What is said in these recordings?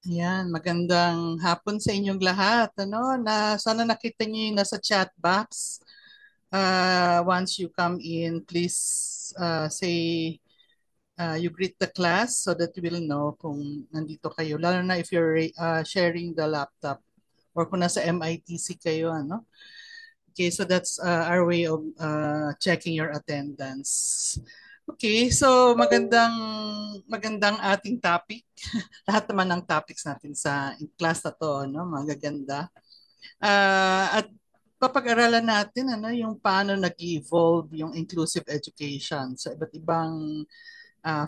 Yan, magandang hapon sa inyong lahat. Sana nakita niyo yung nasa chat box. Once you come in, please say you greet the class so that we will know kung nandito kayo. Lalo na if you're sharing the laptop or kung nasa MITC kayo, ano? Okay, so that's our way of checking your attendance. Okay, so magandang ating topic. Lahat naman ng topics natin sa class na to, no, magaganda. At papag-aralan natin yung paano nag-evolve yung inclusive education sa iba't ibang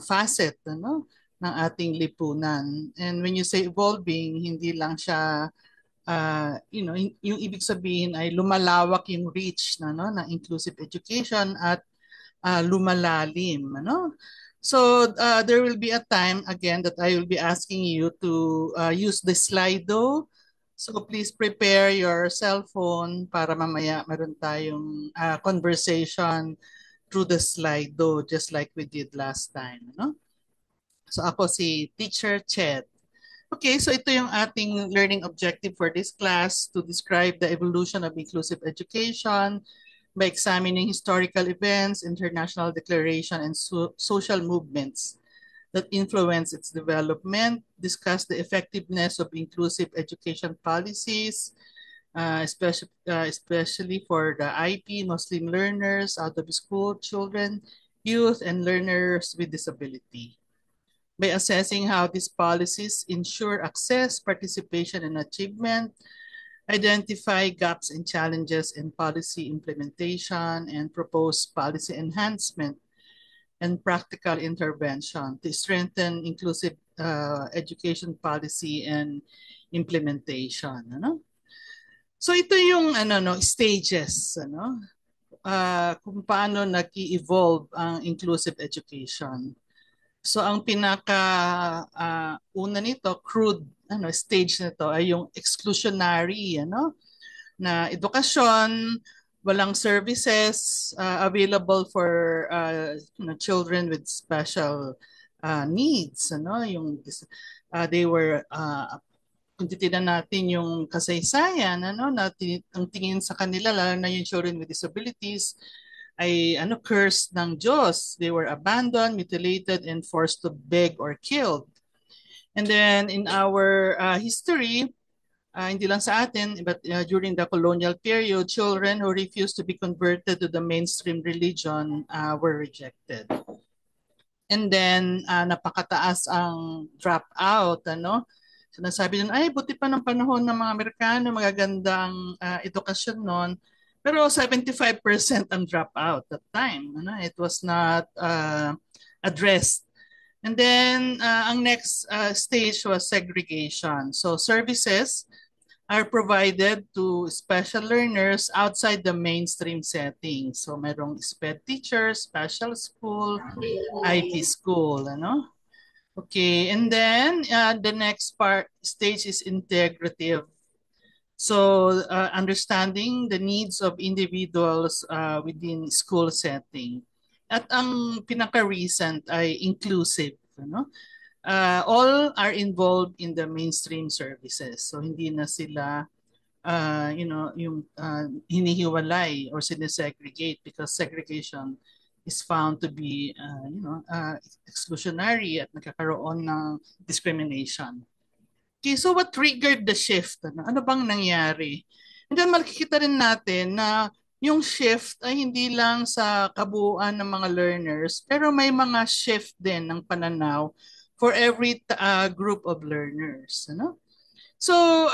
facet ng ating lipunan. And when you say evolving, hindi lang siya yung ibig sabihin ay lumalawak yung reach ng inclusive education at lumalalim, ano? So there will be a time again that I will be asking you to use the Slido. So please prepare your cell phone para mamaya meron tayong conversation through the Slido just like we did last time, no? So ako si Teacher Chet. Okay, so ito yung ating learning objective for this class to describe the evolution of inclusive education by examining historical events, international declaration, and social movements that influence its development, discuss the effectiveness of inclusive education policies, especially for the IP, Muslim learners, out of school children, youth, and learners with disability by assessing how these policies ensure access, participation, and achievement, identify gaps and challenges in policy implementation, and propose policy enhancement and practical intervention to strengthen inclusive education policy and implementation. Ano? So ito yung stages kung paano nag-evolve ang inclusive education. So ang pinaka una nito, crude stage nito ay yung exclusionary na edukasyon, walang services available for children with special needs, they were kung titignan natin yung kasaysayan ang tingin sa kanila lalo na yung children with disabilities ay cursed ng Diyos. They were abandoned, mutilated, and forced to beg or killed. And then in our history, hindi lang sa atin, but during the colonial period, children who refused to be converted to the mainstream religion were rejected. And then napakataas ang dropout, Sinasabi nun, ay buti pa ng panahon ng mga Amerikano, magagandang edukasyon noon. Pero 75% ang dropout that time. It was not addressed. And then ang next stage was segregation. So services are provided to special learners outside the mainstream setting. So merong SPED teachers, special school, IP school, Okay, and then the next stage is integrative. So understanding the needs of individuals within school setting. At ang pinaka-recent ay inclusive. All are involved in the mainstream services. So hindi na sila yung hinihiwalay or sinesegregate because segregation is found to be exclusionary at nagkakaroon ng discrimination. Okay, so what triggered the shift? Ano bang nangyari? And then makikita rin natin na yung shift ay hindi lang sa kabuuan ng mga learners, pero may mga shift din ng pananaw for every group of learners. So,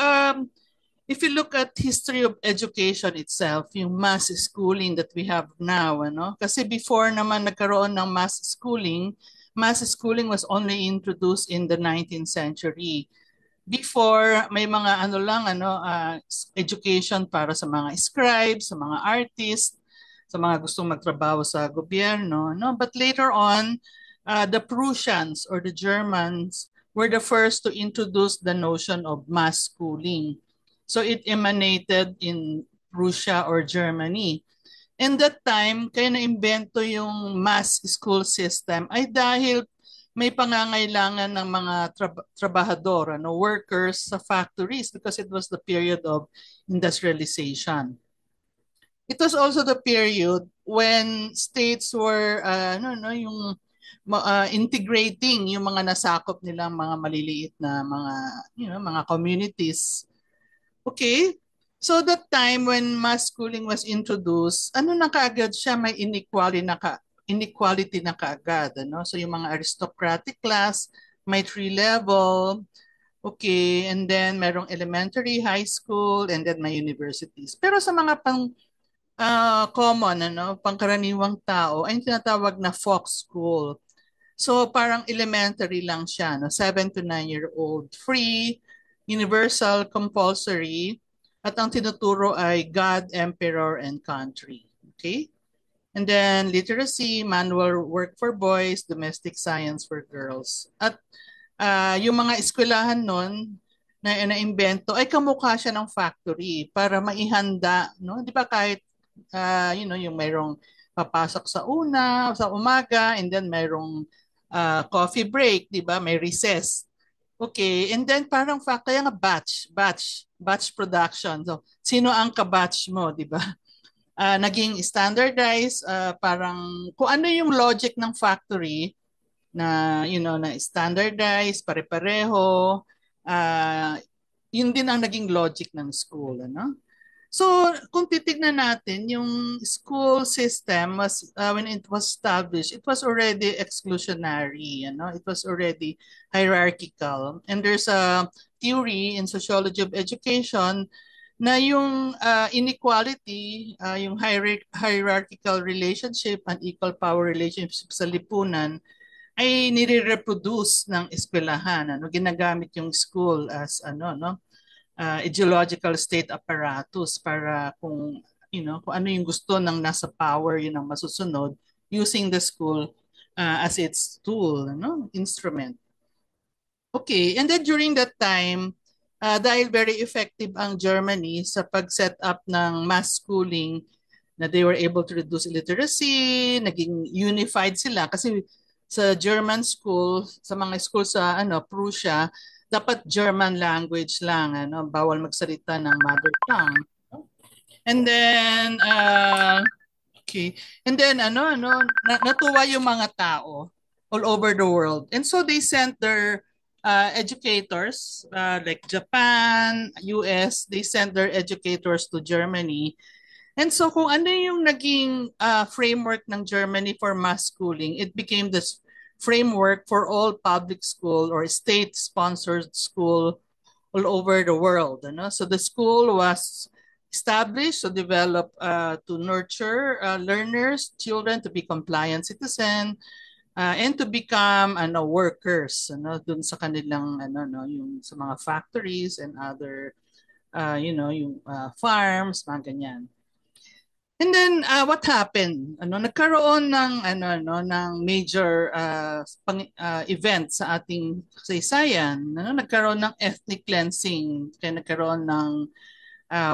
if you look at history of education itself, yung mass schooling that we have now, kasi before naman nagkaroon ng mass schooling was only introduced in the 19th century. Before, may mga education para sa mga scribes, sa mga artists, sa mga gustong magtrabaho sa gobyerno, But later on, the Prussians or the Germans were the first to introduce the notion of mass schooling. So it emanated in Prussia or Germany. And that time, kaya na-invento yung mass school system ay dahil may pangangailangan ng mga trabahador, workers sa factories because it was the period of industrialization. It was also the period when states were yung integrating yung mga nasakop nilang mga maliliit na mga communities. Okay? So that time when mass schooling was introduced, ano na kaagad siya, may inequality na kaagad, So yung mga aristocratic class, may 3 level, okay, and then merong elementary, high school, and then may universities. Pero sa mga common, pangkaraniwang tao, ay tinatawag na folk school. So parang elementary lang siya, 7 to 9-year-old, free, universal, compulsory, at ang tinuturo ay God, Emperor, and Country. Okay? And then literacy, manual work for boys, domestic science for girls. At yung mga eskwelahan nun na na-invento ay kamukha siya ng factory para maihanda, no? 'Di ba kahit yung mayroong papasok sa sa umaga, and then mayroong coffee break, 'di ba? May recess. Okay, and then parang kaya nga batch production. So, sino ang kabatch mo, 'di ba? Naging standardized, parang kung ano yung logic ng factory na na standardized, pare-pareho, uh, yun din ang naging logic ng school, ano? So, kung titignan natin, yung school system was, when it was established, it was already exclusionary, It was already hierarchical. And there's a theory in sociology of education na yung inequality, yung hierarchical relationship and equal power relationship sa lipunan ay nire-reproduce ng eskwelahan, ginagamit yung school as ideological state apparatus para kung ano yung gusto ng nasa power, yun ang masusunod, using the school as its tool, instrument. Okay, and then during that time, dahil very effective ang Germany sa pag-set up ng mass schooling, na they were able to reduce illiteracy, naging unified sila kasi sa German school, sa mga school sa Prussia, dapat German language lang, bawal magsalita ng mother tongue. And then okay. And then natuwa yung mga tao all over the world. And so they sent their educators like Japan, US, they sent their educators to Germany. And so kung ano yung naging framework ng Germany for mass schooling, it became this framework for all public school or state-sponsored school all over the world. So the school was established to develop, to nurture learners, children to be compliant citizen, and to become workers dun sa kanilang yung sa mga factories and other yung farms, mga ganyan. And then what happened? Nagkaroon ng major event sa ating kasaysayan. Nagkaroon ng ethnic cleansing, kaya nagkaroon ng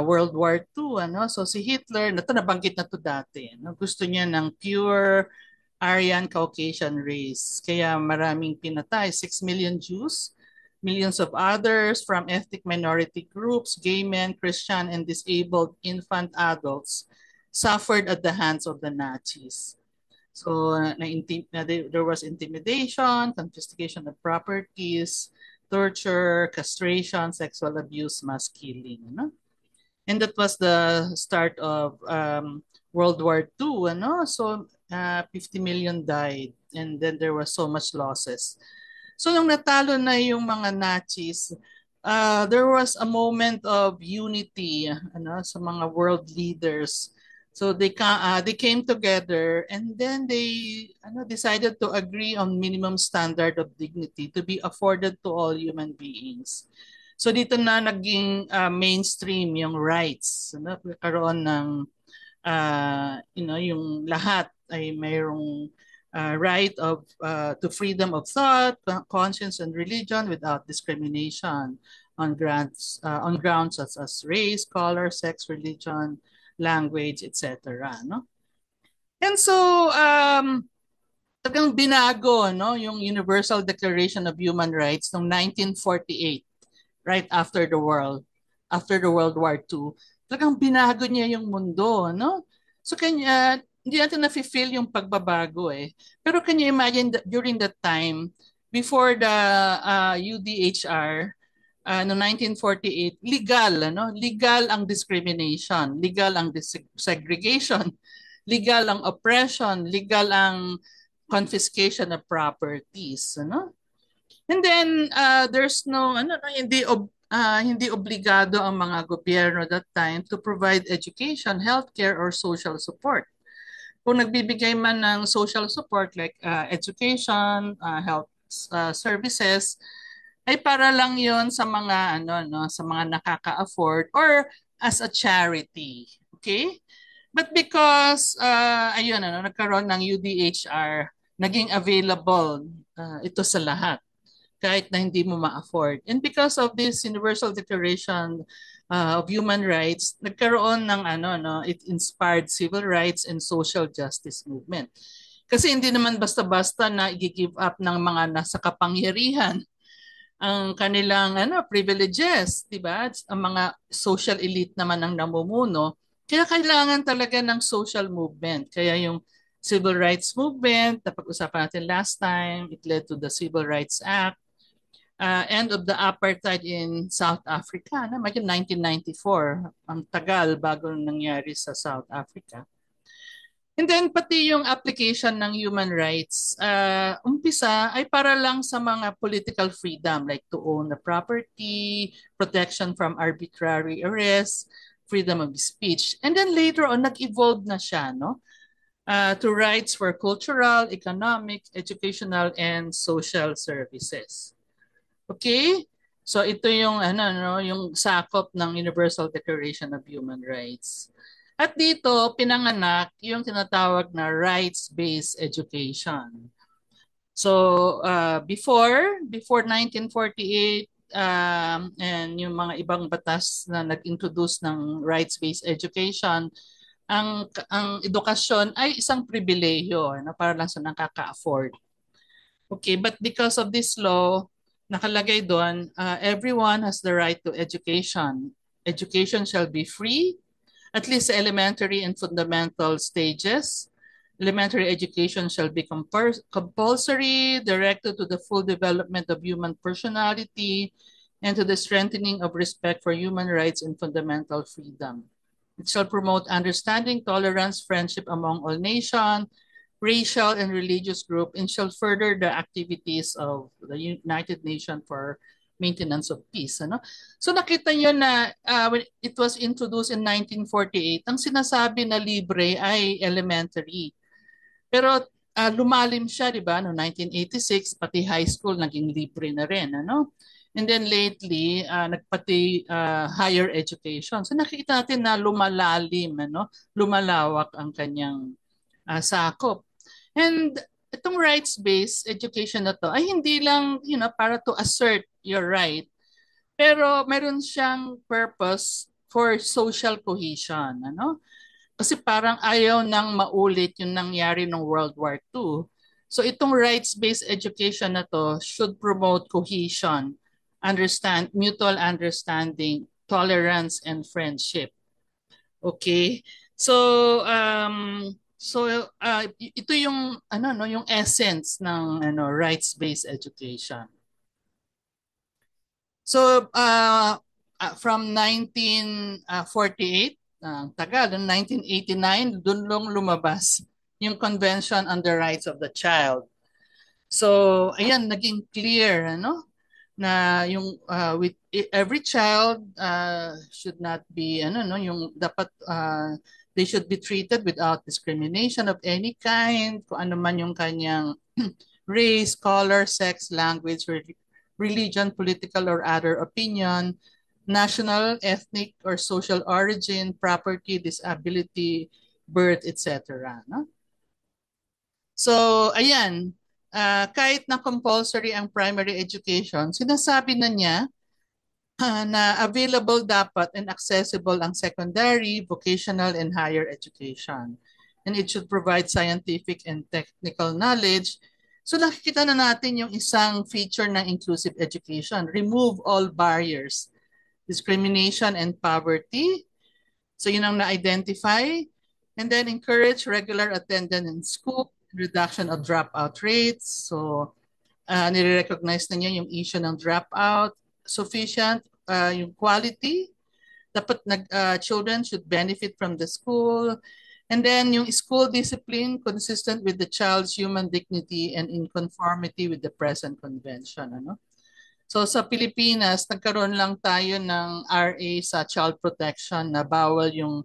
World War II. So si Hitler, nabanggit na to dati. Gusto niya ng pure Aryan Caucasian race. Kaya maraming pinatay, 6 million Jews, millions of others from ethnic minority groups, gay men, Christian, and disabled infant adults suffered at the hands of the Nazis. So there was intimidation, confiscation of properties, torture, castration, sexual abuse, mass killing. And that was the start of World War II. So 50 million died, and then there was so much losses. So nung natalo na yung mga Nazis, there was a moment of unity sa mga world leaders. So they came together, and then they decided to agree on minimum standard of dignity to be afforded to all human beings. So dito na naging mainstream yung rights. Karoon ng yung lahat ay mayroong right of to freedom of thought, conscience, and religion without discrimination on grounds such as race, color, sex, religion, language, etc. And so talagang binago, no, yung Universal Declaration of Human Rights noong 1948, right after the World War II. Talagang binago niya yung mundo, no? So kanya hindi natin na-feel yung pagbabago eh. Pero can you imagine that during that time, before the UDHR, no 1948, legal, ano? Legal ang discrimination, legal ang segregation, legal ang oppression, legal ang confiscation of properties, ano? And then there's no hindi obligado ang mga gobyerno that time to provide education, healthcare or social support. Kung nagbibigay man ng social support like education, health services, ay para lang 'yon sa mga ano no, sa mga nakaka-afford or as a charity. Okay? But because ayun ano, nagkaroon ng UDHR, naging available ito sa lahat kahit na hindi mo ma-afford. And because of this Universal Declaration of Human Rights, nagkaroon ng ano no, it inspired civil rights and social justice movement. Kasi hindi naman basta-basta na i-give up ng mga nasa kapangyarihan ang kanilang ano privileges, 'di ba? Ang mga social elite naman ang namumuno. Kaya kailangan talaga ng social movement. Kaya yung civil rights movement, napag-usapan natin last time, it led to the Civil Rights Act, end of the apartheid in South Africa. Na, may 1994, ang tagal bago nangyari sa South Africa. And then pati yung application ng human rights, umpisa ay para lang sa mga political freedom like to own a property, protection from arbitrary arrest, freedom of speech. And then later on, nag-evolve na siya, no? To rights for cultural, economic, educational, and social services. Okay? So ito yung ano no, yung sakop ng Universal Declaration of Human Rights. At dito pinanganak yung tinatawag na rights-based education. So before 1948 and yung mga ibang batas na nag-introduce ng rights-based education, ang edukasyon ay isang pribilehiyo na para lang sa nakaka-afford. Okay, but because of this law, nakalagay doon, everyone has the right to education. Education shall be free, at least elementary and fundamental stages. Elementary education shall be compulsory, directed to the full development of human personality, and to the strengthening of respect for human rights and fundamental freedom. It shall promote understanding, tolerance, friendship among all nations, racial and religious group, and shall further the activities of the United Nations for maintenance of peace. Ano? So nakita nyo na when it was introduced in 1948, ang sinasabi na libre ay elementary. Pero lumalim siya, di ba? No 1986, pati high school naging libre na rin. Ano? And then lately, nagpati higher education. So nakikita natin na lumalalim, ano? Lumalawak ang kanyang sakop. And itong rights-based education na to ay hindi lang, para to assert your right, pero meron siyang purpose for social cohesion, ano? Kasi parang ayaw nang maulit yung nangyari ng World War II. So itong rights-based education na to should promote cohesion, mutual understanding, tolerance, and friendship. Okay? So, ito yung ano no, yung essence ng ano rights-based education. So, from 1948, tagal, 1989, doon lang lumabas yung Convention on the Rights of the Child. So, ayan, naging clear, ano, na yung with every child should not be ano no yung dapat they should be treated without discrimination of any kind kung ano man yung kanyang race, color, sex, language, religion, political or other opinion, national, ethnic or social origin, property, disability, birth, etc. No? So ayan, kahit na compulsory ang primary education, sinasabi na niya na available dapat and accessible ang secondary, vocational, and higher education. and it should provide scientific and technical knowledge. So nakikita na natin yung isang feature ng inclusive education. Remove all barriers, discrimination and poverty. So yun ang na-identify. And then encourage regular attendance in school, reduction of dropout rates. So nire-recognize na niya yung issue ng dropout. Sufficient yung quality. Dapat children should benefit from the school. And then yung school discipline consistent with the child's human dignity and in conformity with the present convention. Ano? So sa Pilipinas, nagkaroon lang tayo ng RA sa child protection na bawal yung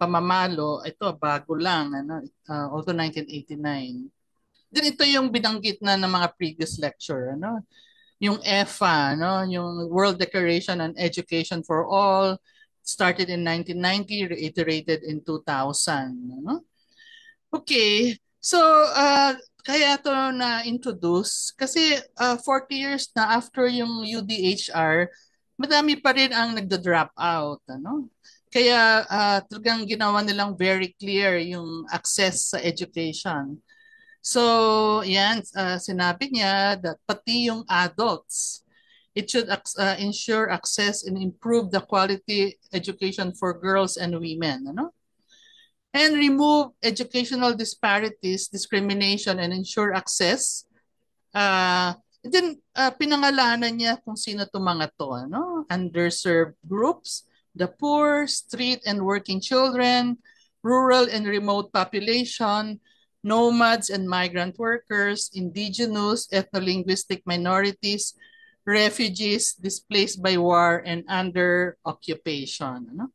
pamamalo. Ito, bago lang, ano? Although 1989. Then ito yung binanggit na ng mga previous lecture. Ano? Yung EFA, no? Yung World Declaration on Education for All, started in 1990, reiterated in 2000. No? Okay, so kaya ito na-introduce kasi 40 years na after yung UDHR, madami pa rin ang nagda-drop out. Ano? Kaya talagang ginawa nilang very clear yung access sa education. So, yan, sinabi niya that pati yung adults, it should ensure access and improve the quality education for girls and women. Ano? And remove educational disparities, discrimination, and ensure access. Then, pinangalanan niya kung sino itong mga to. Ano? Underserved groups, the poor, street and working children, rural and remote population, nomads and migrant workers, indigenous, ethno-linguistic minorities, refugees displaced by war and under occupation. Ano?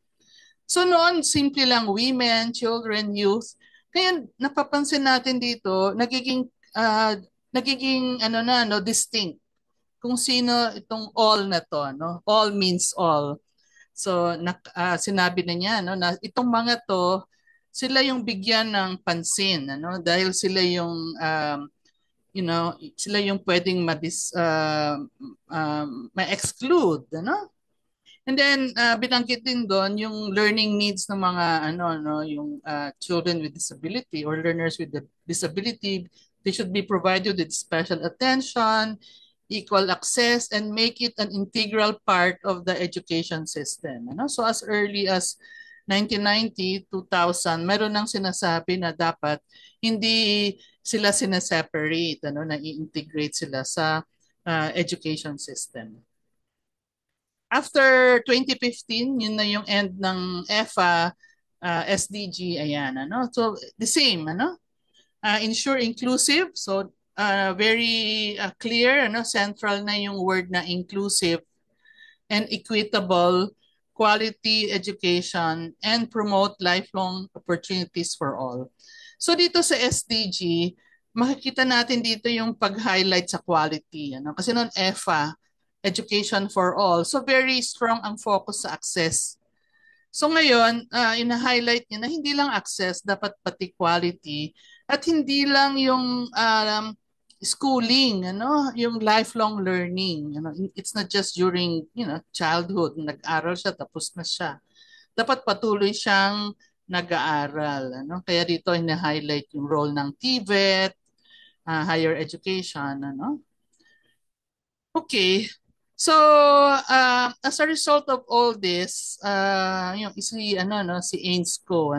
So noon, simple lang women, children, youth. Kaya napapansin natin dito, nagiging ano na, no, distinct kung sino itong all na to. No? All means all. So sinabi na niya no, na itong mga to, sila yung bigyan ng pansin ano dahil sila yung sila yung pwedeng ma-exclude ano. And then binanggit din doon yung learning needs ng mga yung children with disability or learners with disability. They should be provided with special attention, equal access, and make it an integral part of the education system. Ano? So as early as 1990, 2000, meron nang sinasabi na dapat hindi sila sineseparate, na i-integrate sila sa education system. After 2015, yun na yung end ng EFA, SDG, ayan. So the same, ensure inclusive. So very clear, central na yung word na inclusive and equitable quality education and promote lifelong opportunities for all. So dito sa SDG, makikita natin dito yung pag-highlight sa quality. Kasi noon EFA, education for all. So very strong ang focus sa access. So ngayon, ina-highlight niya na hindi lang access, dapat pati quality at hindi lang yung schooling, yung lifelong learning. It's not just during, childhood, nag-aral siya tapos na siya. Dapat patuloy siyang nag-aaral. Kaya dito ina-highlight yung role ng TVET, higher education. Okay. So, as a result of all this, yung si Ainscoe,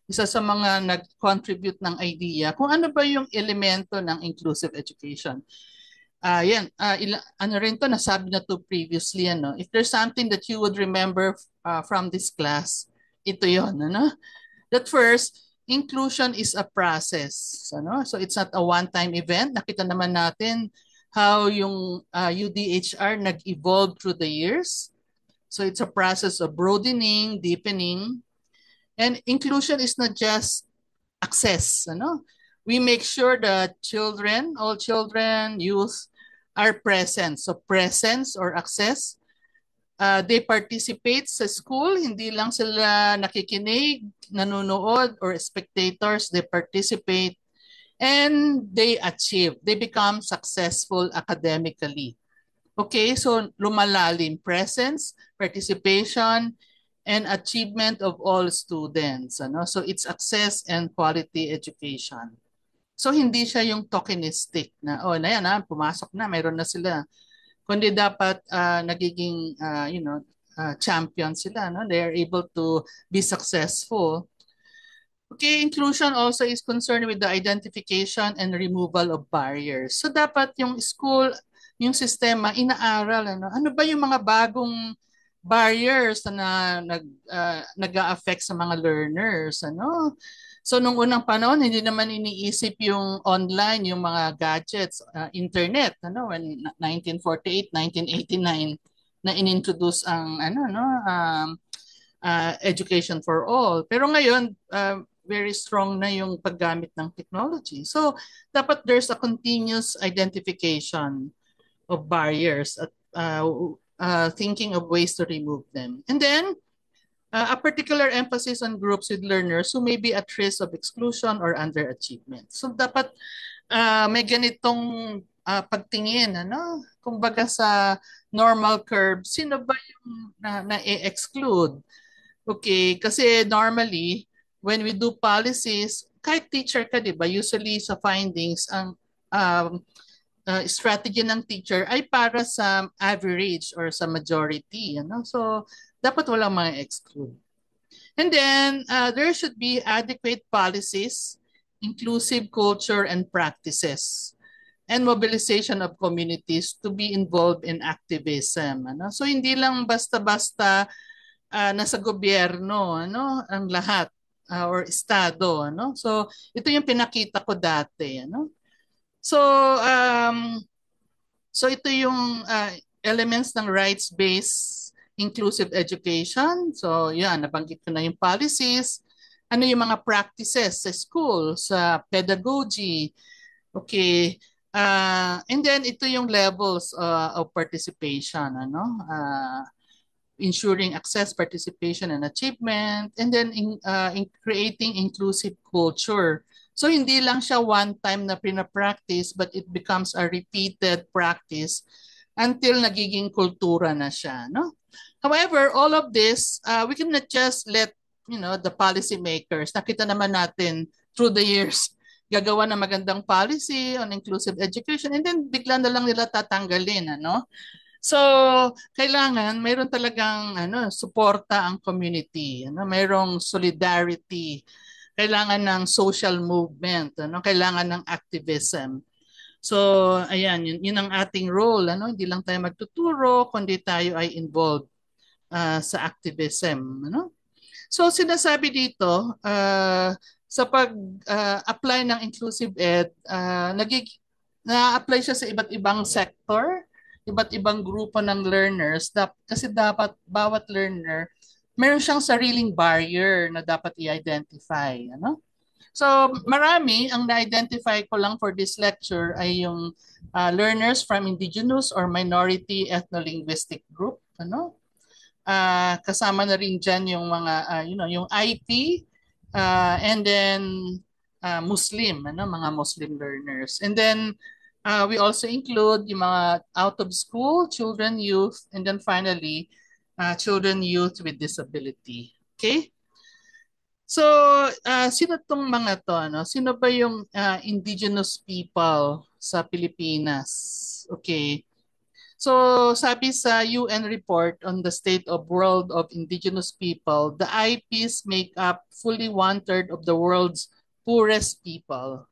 isa sa mga nag-contribute ng idea kung ano ba yung elemento ng inclusive education. Yan, rin to, nasabi na to previously, if there's something that you would remember from this class, ito yon, That first, inclusion is a process, So it's not a one-time event. Nakita naman natin how yung UDHR nag-evolve through the years. So it's a process of broadening, deepening, and inclusion is not just access. We make sure that children, all children, youth are present. So presence or access, they participate sa school, hindi lang sila nakikinig, nanonood, or spectators, they participate and they achieve. They become successful academically. Okay, so lumalalim presence, participation, and achievement of all students. Ano? So it's access and quality education. So hindi siya yung tokenistic na, oh, na yan, pumasok na, mayroon na sila. Kundi dapat nagiging, champion sila. No? They are able to be successful. Okay, inclusion also is concerned with the identification and removal of barriers. So dapat yung school, yung sistema, inaaral, ano ba yung mga bagong barriers na nag-a-affect sa mga learners, ano? So nung unang panahon, hindi naman iniisip yung online, yung mga gadgets, internet, ano, when 1948, 1989 na inintroduce ang education for all. Pero ngayon, very strong na yung paggamit ng technology. So, dapat there's a continuous identification of barriers at thinking of ways to remove them. And then, a particular emphasis on groups with learners who may be at risk of exclusion or underachievement. So, dapat may ganitong pagtingin, ano? Kumbaga sa normal curve, sino ba yung na-exclude? Okay, kasi normally, when we do policies, kahit teacher ka, di ba, usually sa findings, ang strategy ng teacher ay para sa average or sa majority. Ano? So, dapat walang mga exclude. And then, there should be adequate policies, inclusive culture and practices, and mobilization of communities to be involved in activism. Ano? So, hindi lang basta-basta nasa gobyerno, ano, ang lahat or estado, ano. So ito yung pinakita ko dati, ano. So ito yung elements ng rights-based inclusive education. So yan, nabanggit ko na yung policies. Ano yung mga practices sa school, sa pedagogy. Okay. And then ito yung levels of participation, ano. Ensuring access, participation, and achievement, and then in creating inclusive culture. So hindi lang siya one time na pina-practice, but it becomes a repeated practice until nagiging kultura na siya. No? However, all of this, we cannot just let the policymakers, nakita naman natin through the years, gagawa ng magandang policy on inclusive education, and then bigla na lang nila tatanggalin. Ano? So, kailangan mayroon talagang suporta ang community, mayroong solidarity, kailangan ng social movement, kailangan ng activism. So, ayan, yun ang ating role, hindi lang tayo magtuturo, kundi tayo ay involved sa activism, So, sinasabi dito, sa pag-apply ng inclusive ed, na-apply siya sa iba't ibang sector, iba't ibang grupo ng learners kasi dapat bawat learner meron siyang sariling barrier na dapat i-identify, ano? So marami ang na-identify ko lang for this lecture ay yung learners from indigenous or minority ethno-linguistic group, ano? Kasama na rin diyan yung mga yung IP and then Muslim, mga Muslim learners. And then we also include yung mga out of school, children, youth, and then finally, children, youth with disability. Okay? So, sino tong mga to? Sino ba yung indigenous people sa Pilipinas? Okay. So, sabi sa UN report on the state of world of indigenous people, the IPs make up fully 1/3 of the world's poorest people.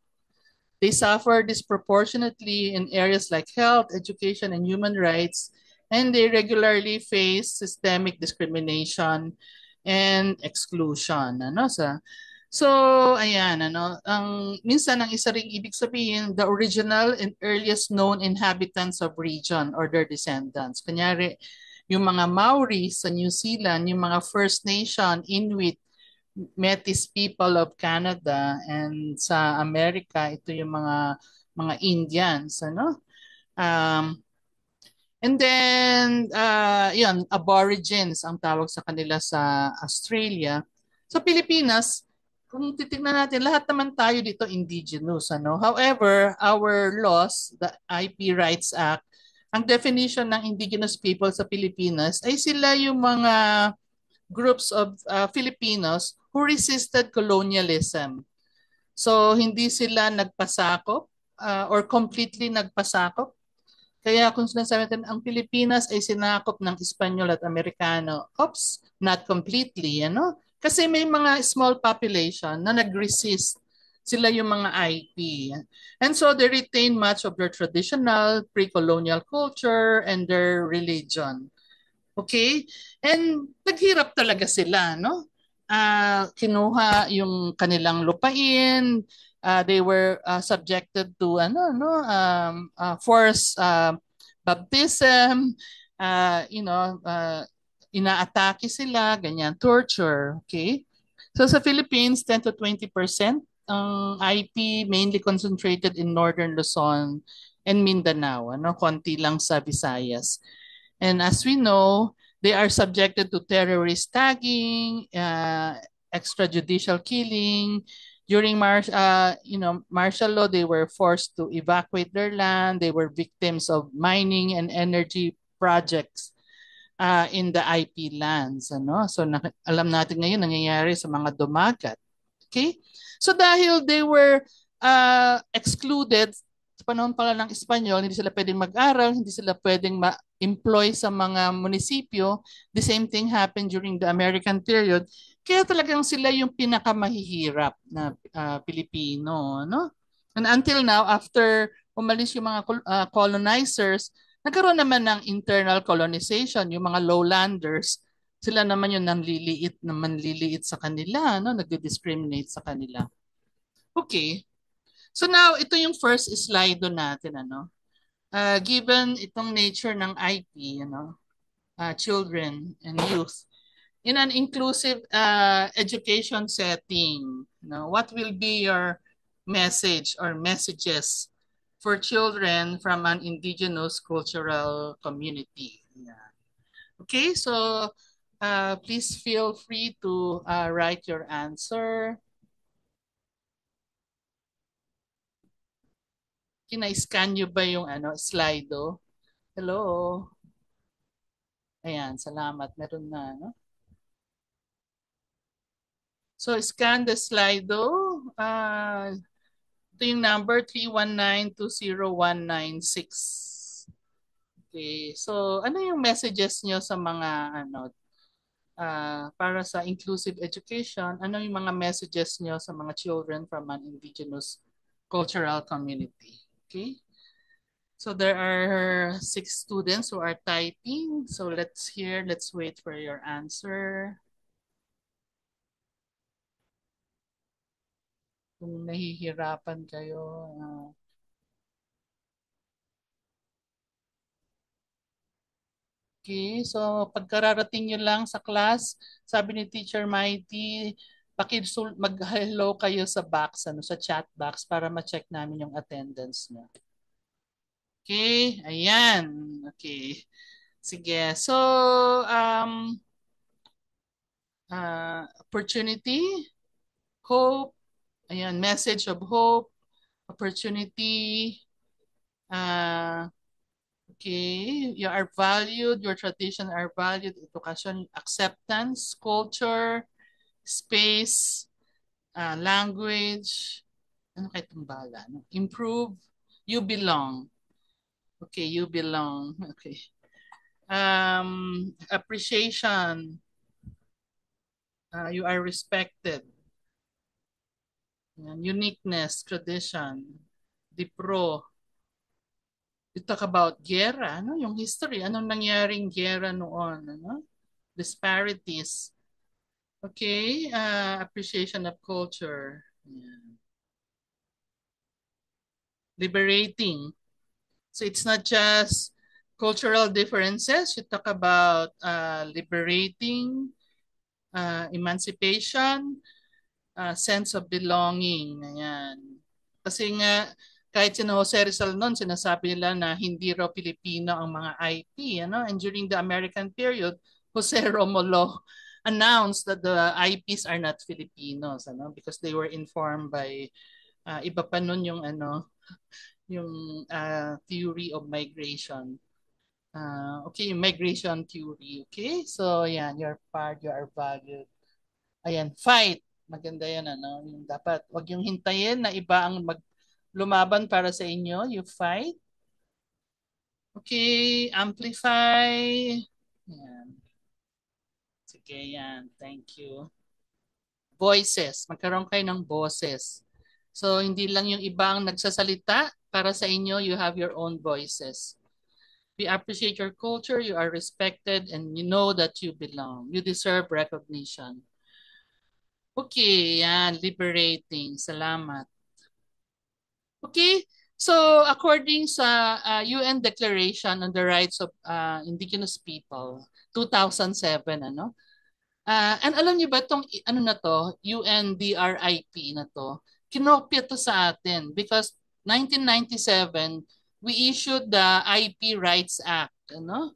They suffer disproportionately in areas like health, education, and human rights, and they regularly face systemic discrimination and exclusion. So, ayan, minsan ang isa ring ibig sabihin, the original and earliest known inhabitants of region or their descendants. Kunyari, yung mga Maori sa New Zealand, yung mga First Nation, Inuit, Métis people of Canada, and sa Amerika ito yung mga Indians, and then yun, aborigines ang tawag sa kanila sa Australia. Sa Pilipinas, kung titingnan natin, lahat naman tayo dito indigenous, However, our laws, the IP Rights Act, ang definition ng indigenous people sa Pilipinas ay sila yung mga groups of Filipinos who resisted colonialism. So hindi sila nagpasakop or completely nagpasakop. Kaya kung sinasabi natin ang Pilipinas ay sinakop ng Espanyol at Amerikano, oops, not completely, ano? Kasi may mga small population na nag-resist. Sila yung mga IP. And so they retain much of their traditional pre-colonial culture and their religion. Okay? And naghirap talaga sila, no? Kinuha yung kanilang lupain, they were subjected to forced baptism, inaatake sila, ganyan, torture, okay? So sa Philippines, 10 to 20% ang IP mainly concentrated in northern Luzon and Mindanao, ano, konti lang sa Visayas. And as we know, they are subjected to terrorist tagging, extrajudicial killing. During martial law, they were forced to evacuate their land. They were victims of mining and energy projects in the IP lands. Ano? So alam natin ngayon nangyayari sa mga dumagat. Okay? So dahil they were excluded sa panahon pala ng Espanyol, hindi sila pwedeng mag-aral, hindi sila pwedeng ma-employ sa mga munisipyo. The same thing happened during the American period. Kaya talagang sila yung pinakamahihirap na Pilipino. No? And until now, after umalis yung mga colonizers, nagkaroon naman ng internal colonization, yung mga lowlanders, sila naman yung nanliliit sa kanila, no? Nagdi-discriminate sa kanila. Okay. So now, ito yung first slide natin, ano? Given itong nature ng IP, children and youth, in an inclusive education setting, what will be your message or messages for children from an indigenous cultural community? Yeah. Okay, so please feel free to write your answer. Kina-scan nyo ba yung slide? Hello? Ayan, salamat. Meron na, no? So, scan the Slido. Ito yung number 319-20196. Okay, so ano yung messages nyo sa mga para sa inclusive education? Ano yung mga messages nyo sa mga children from an indigenous cultural community? Okay. So there are 6 students who are typing. So let's wait for your answer. Kung nahihirapan kayo. Okay, so pagkararating nyo lang sa class, sabi ni Teacher Mighty, mag-hello kayo sa box, sa chat box para ma-check namin yung attendance nyo. Okay, ayan. Okay. Sige. So, opportunity, hope, ayan, message of hope, opportunity, okay, you are valued, your tradition are valued, education, acceptance, culture, space, language, ano kayo itong bala? No? Improve, you belong. Okay, you belong. Okay. Appreciation, you are respected. Uniqueness, tradition, dipro. You talk about gera, yung history, anong nangyaring gera noon, disparities. Okay, appreciation of culture. Yan. Liberating. So it's not just cultural differences. You talk about liberating, emancipation, sense of belonging. Ayan. Kasi nga, kahit si Jose Rizal noon, sinasabi nila na hindi raw Pilipino ang mga IP. And during the American period, Jose Romulo announced that the IPs are not Filipinos, because they were informed by iba pa noon yung yung theory of migration. Okay, migration theory. Okay, so yan, you're part, you are valued. Ayan, fight. Maganda yan, ano? Yung dapat, wag yung hintayin na iba ang lumaban para sa inyo. You fight. Okay, amplify. Yan. Sige, yan. Thank you. Voices. Magkaroon kayo ng boses. So, hindi lang yung ibang nagsasalita. Para sa inyo, you have your own voices. We appreciate your culture, you are respected, and you know that you belong. You deserve recognition. Okay, yan. Liberating. Salamat. Okay, so according sa UN Declaration on the Rights of Indigenous People, 2007, ano? And alam niyo ba itong ano na to, UNDRIP na to, kinopya to sa atin because 1997, we issued the IP Rights Act, ano?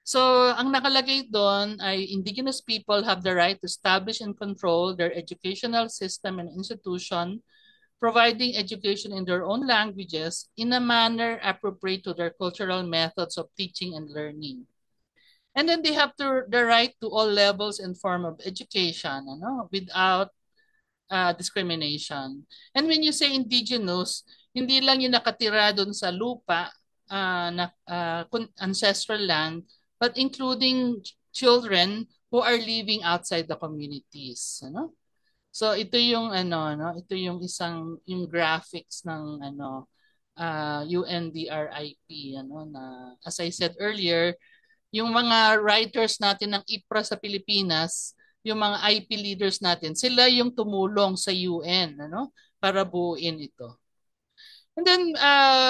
So, ang nakalagay doon ay indigenous people have the right to establish and control their educational system and institution, providing education in their own languages in a manner appropriate to their cultural methods of teaching and learning. And then they have the right to all levels and form of education, ano, without discrimination. And when you say indigenous, hindi lang yung nakatira doon sa lupa, ancestral land, but including children who are living outside the communities. Ano? So ito yung ano, no? Ito yung isang yung graphics ng ano UNDRIP ano na as I said earlier, yung mga writers natin ng IPRA sa Pilipinas, yung mga IP leaders natin, sila yung tumulong sa UN ano para buuin ito. And then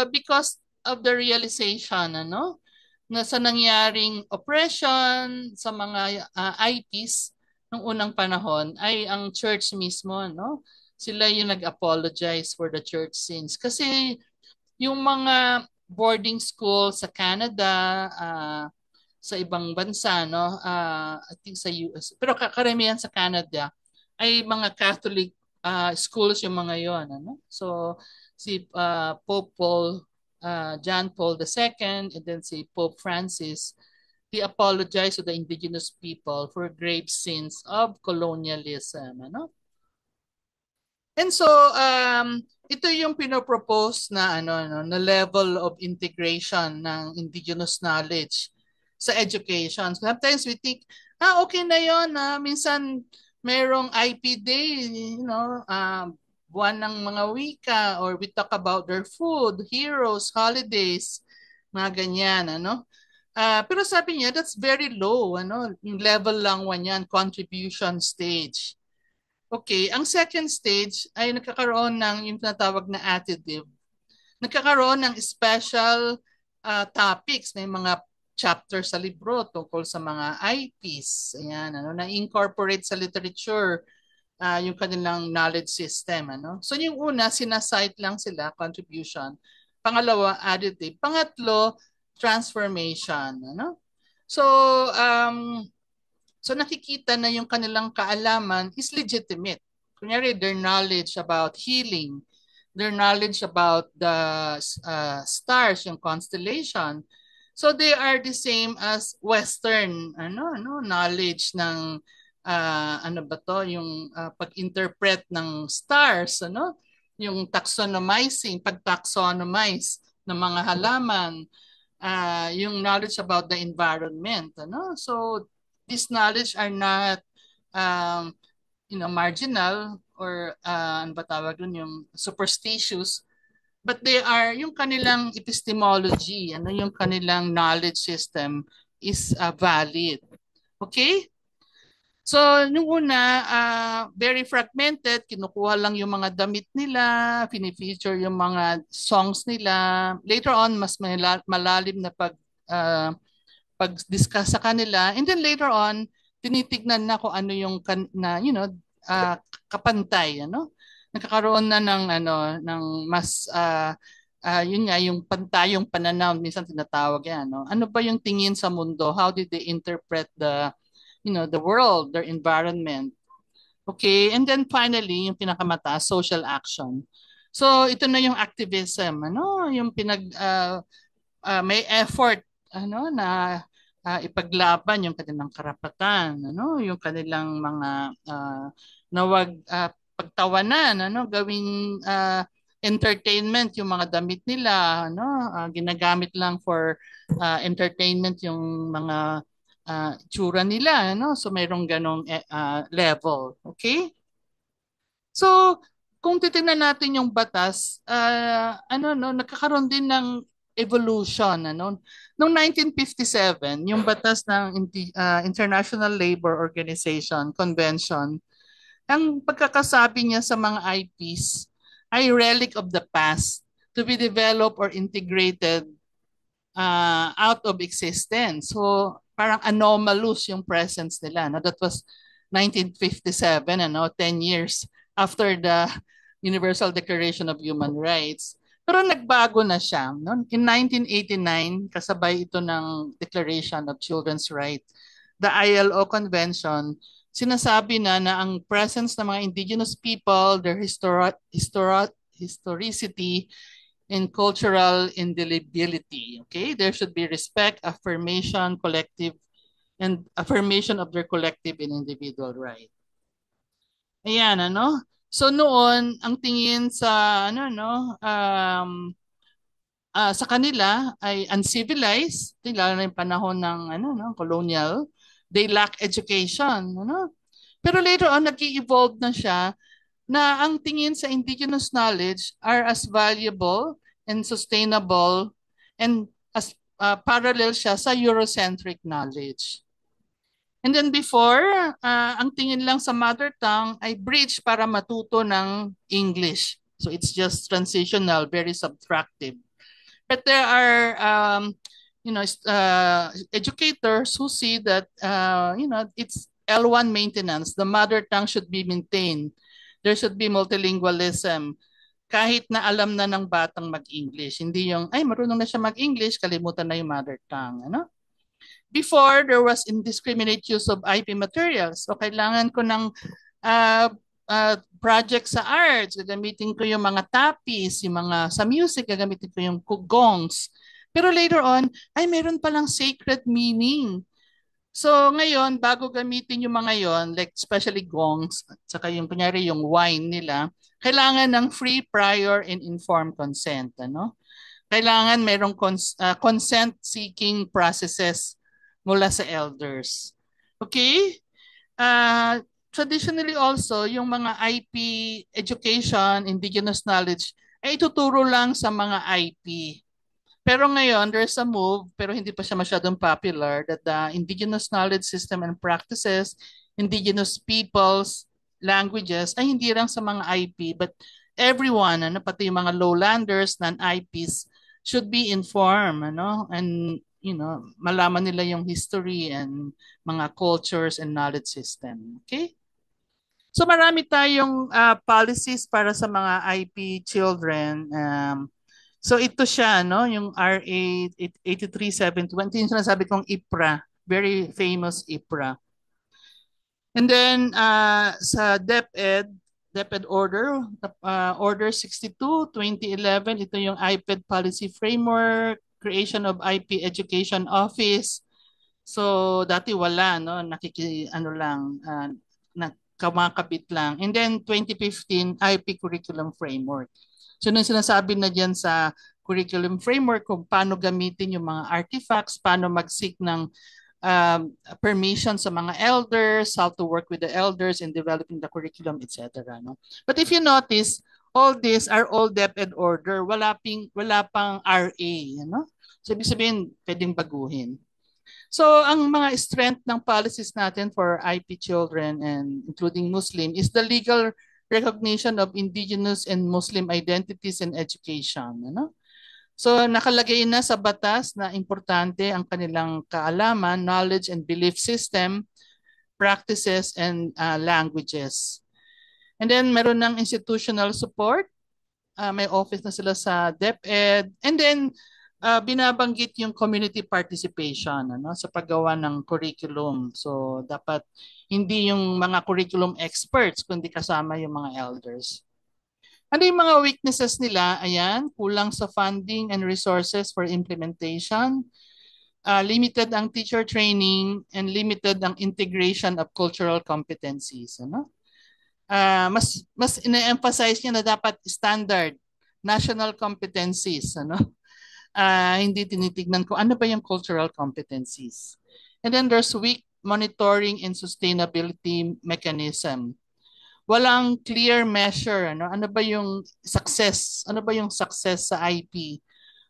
because of the realization ano na sa nangyaring oppression sa mga IPs nung unang panahon ay ang church mismo no sila yung nag-apologize for the church sins kasi yung mga boarding school sa Canada sa ibang bansa no I think sa US pero karamihan sa Canada ay mga Catholic schools yung mga yon ano so si Pope Paul John Paul II and then si Pope Francis he apologized to the indigenous people for grave sins of colonialism ano and so ito yung pinopropose na na level of integration ng indigenous knowledge sa education. Sometimes we think, okay na yon minsan merong IP day, buwan ng mga wika or we talk about their food, heroes, holidays, mga ganyan, ano? Pero sabi niya, that's very low, ano? Yung level lang one yan, contribution stage. Okay, ang second stage ay nagkakaroon ng yung tinatawag na additive. Nagkakaroon ng special topics. May mga chapter sa libro tungkol sa mga IPs. Ayan, ano, na-incorporate sa literature yung kanilang knowledge system. Ano? So yung una, sinasite lang sila, contribution. Pangalawa, additive. Pangatlo, transformation. Ano? So, so nakikita na yung kanilang kaalaman is legitimate. Kunyari, their knowledge about healing, their knowledge about the stars, yung constellation. So they are the same as Western knowledge ng ano ba to, yung pag-interpret ng stars, ano? Yung taxonomizing, pag-taxonomize ng mga halaman, yung knowledge about the environment, ano? So these knowledge are not marginal or ano ba tawag dun, yung superstitious, but they are yung kanilang epistemology, ano yung kanilang knowledge system is valid. Okay? So, nung una, very fragmented, kinukuha lang yung mga damit nila, pinifeature yung mga songs nila. Later on, mas malalim na pag-discuss sa kanila. And then later on, tinitignan na kung ano yung kapantay, ano? Nagkakaroon na ng ng mas yun nga yung pantayong pananaw minsan tinatawag yan, no? Ano ba yung tingin sa mundo? How did they interpret the world, their environment? Okay, and then finally, yung pinakamataas, social action. So ito na yung activism, ano? Yung may effort na ipaglaban yung kanilang karapatan, yung kanilang mga na wag pagtawanan, gawing entertainment yung mga damit nila, ginagamit lang for entertainment yung mga tsura nila, so mayroong ganong level, okay? So, kung titingnan natin yung batas, nagkakaroon din ng evolution, Noong 1957, yung batas ng International Labor Organization Convention, ang pagkakasabi niya sa mga IPs ay relic of the past to be developed or integrated out of existence. So parang anomalous yung presence nila. No? That was 1957, 10 years after the Universal Declaration of Human Rights. Pero nagbago na siya. No? In 1989, kasabay ito ng Declaration of Children's Rights, the ILO Convention, sinasabi na ang presence ng mga indigenous people, their historicity, and cultural indelibility. Okay, there should be respect, affirmation, collective, and affirmation of their collective and individual right. Ayan, So noon, ang tingin sa sa kanila ay uncivilized, lalo na yung panahon ng colonial, they lack education, Pero later on, nag-evolve na siya na ang tingin sa indigenous knowledge are as valuable and sustainable and as parallel siya sa Eurocentric knowledge. And then before, ang tingin lang sa mother tongue ay bridge para matuto ng English. So it's just transitional, very subtractive. But there are, educators who see that, it's L1 maintenance. The mother tongue should be maintained. There should be multilingualism. Kahit na alam na ng batang mag-English. Hindi yung, ay, marunong na siya mag-English, kalimutan na yung mother tongue. Before, there was indiscriminate use of IP materials. So, kailangan ko ng project sa arts, gagamitin ko yung mga tapis, yung mga sa music, gagamitin ko yung gongs. Pero later on, ay meron palang sacred meaning. So ngayon, bago gamitin yung mga yon, like especially gongs, at saka yung kunyari yung wine nila, kailangan ng free, prior, and informed consent. Kailangan merong consent-seeking processes mula sa elders. Okay? Traditionally also, yung mga IP education, indigenous knowledge, ay ituturo lang sa mga IP. Pero ngayon, there's a move, pero hindi pa siya masyadong popular, that the indigenous knowledge system and practices, indigenous peoples, languages, ay hindi lang sa mga IP, but everyone, pati yung mga lowlanders, non-IPs, should be informed, and malaman nila yung history and mga cultures and knowledge system. Okay? So marami tayong policies para sa mga IP children. So ito siya, yung RA 83720, yung sinasabi kong IPRA, very famous IPRA. And then sa DepEd Order, Order 62, 2011, ito yung IPED Policy Framework, creation of IP Education Office. So dati wala, kamakabit lang. And then 2015, IP Curriculum Framework. So nung sinasabi na dyan sa curriculum framework kung paano gamitin yung mga artifacts, paano mag-seek ng permission sa mga elders, how to work with the elders in developing the curriculum, etc. But if you notice, all these are all DepEd order. Wala pang RA. So ibig sabihin, pwedeng baguhin. So ang mga strength ng policies natin for IP children and including Muslim is the legal recognition of indigenous and Muslim identities and education. So nakalagay na sa batas na importante ang kanilang kaalaman, knowledge and belief system, practices and languages. And then meron ng institutional support. May office na sila sa DepEd. And then binabanggit yung community participation sa paggawa ng curriculum. So dapat hindi yung mga curriculum experts kundi kasama yung mga elders. Ano yung mga weaknesses nila? Ayan, kulang sa funding and resources for implementation. limited ang teacher training, and limited ang integration of cultural competencies. Ano? Mas ina-emphasize niya na dapat standard national competencies. Ano? Hindi tinitignan ko ano ba yung cultural competencies. And then there's weak monitoring and sustainability mechanism. Walang clear measure. Ano ba yung success? Ano ba yung success sa IP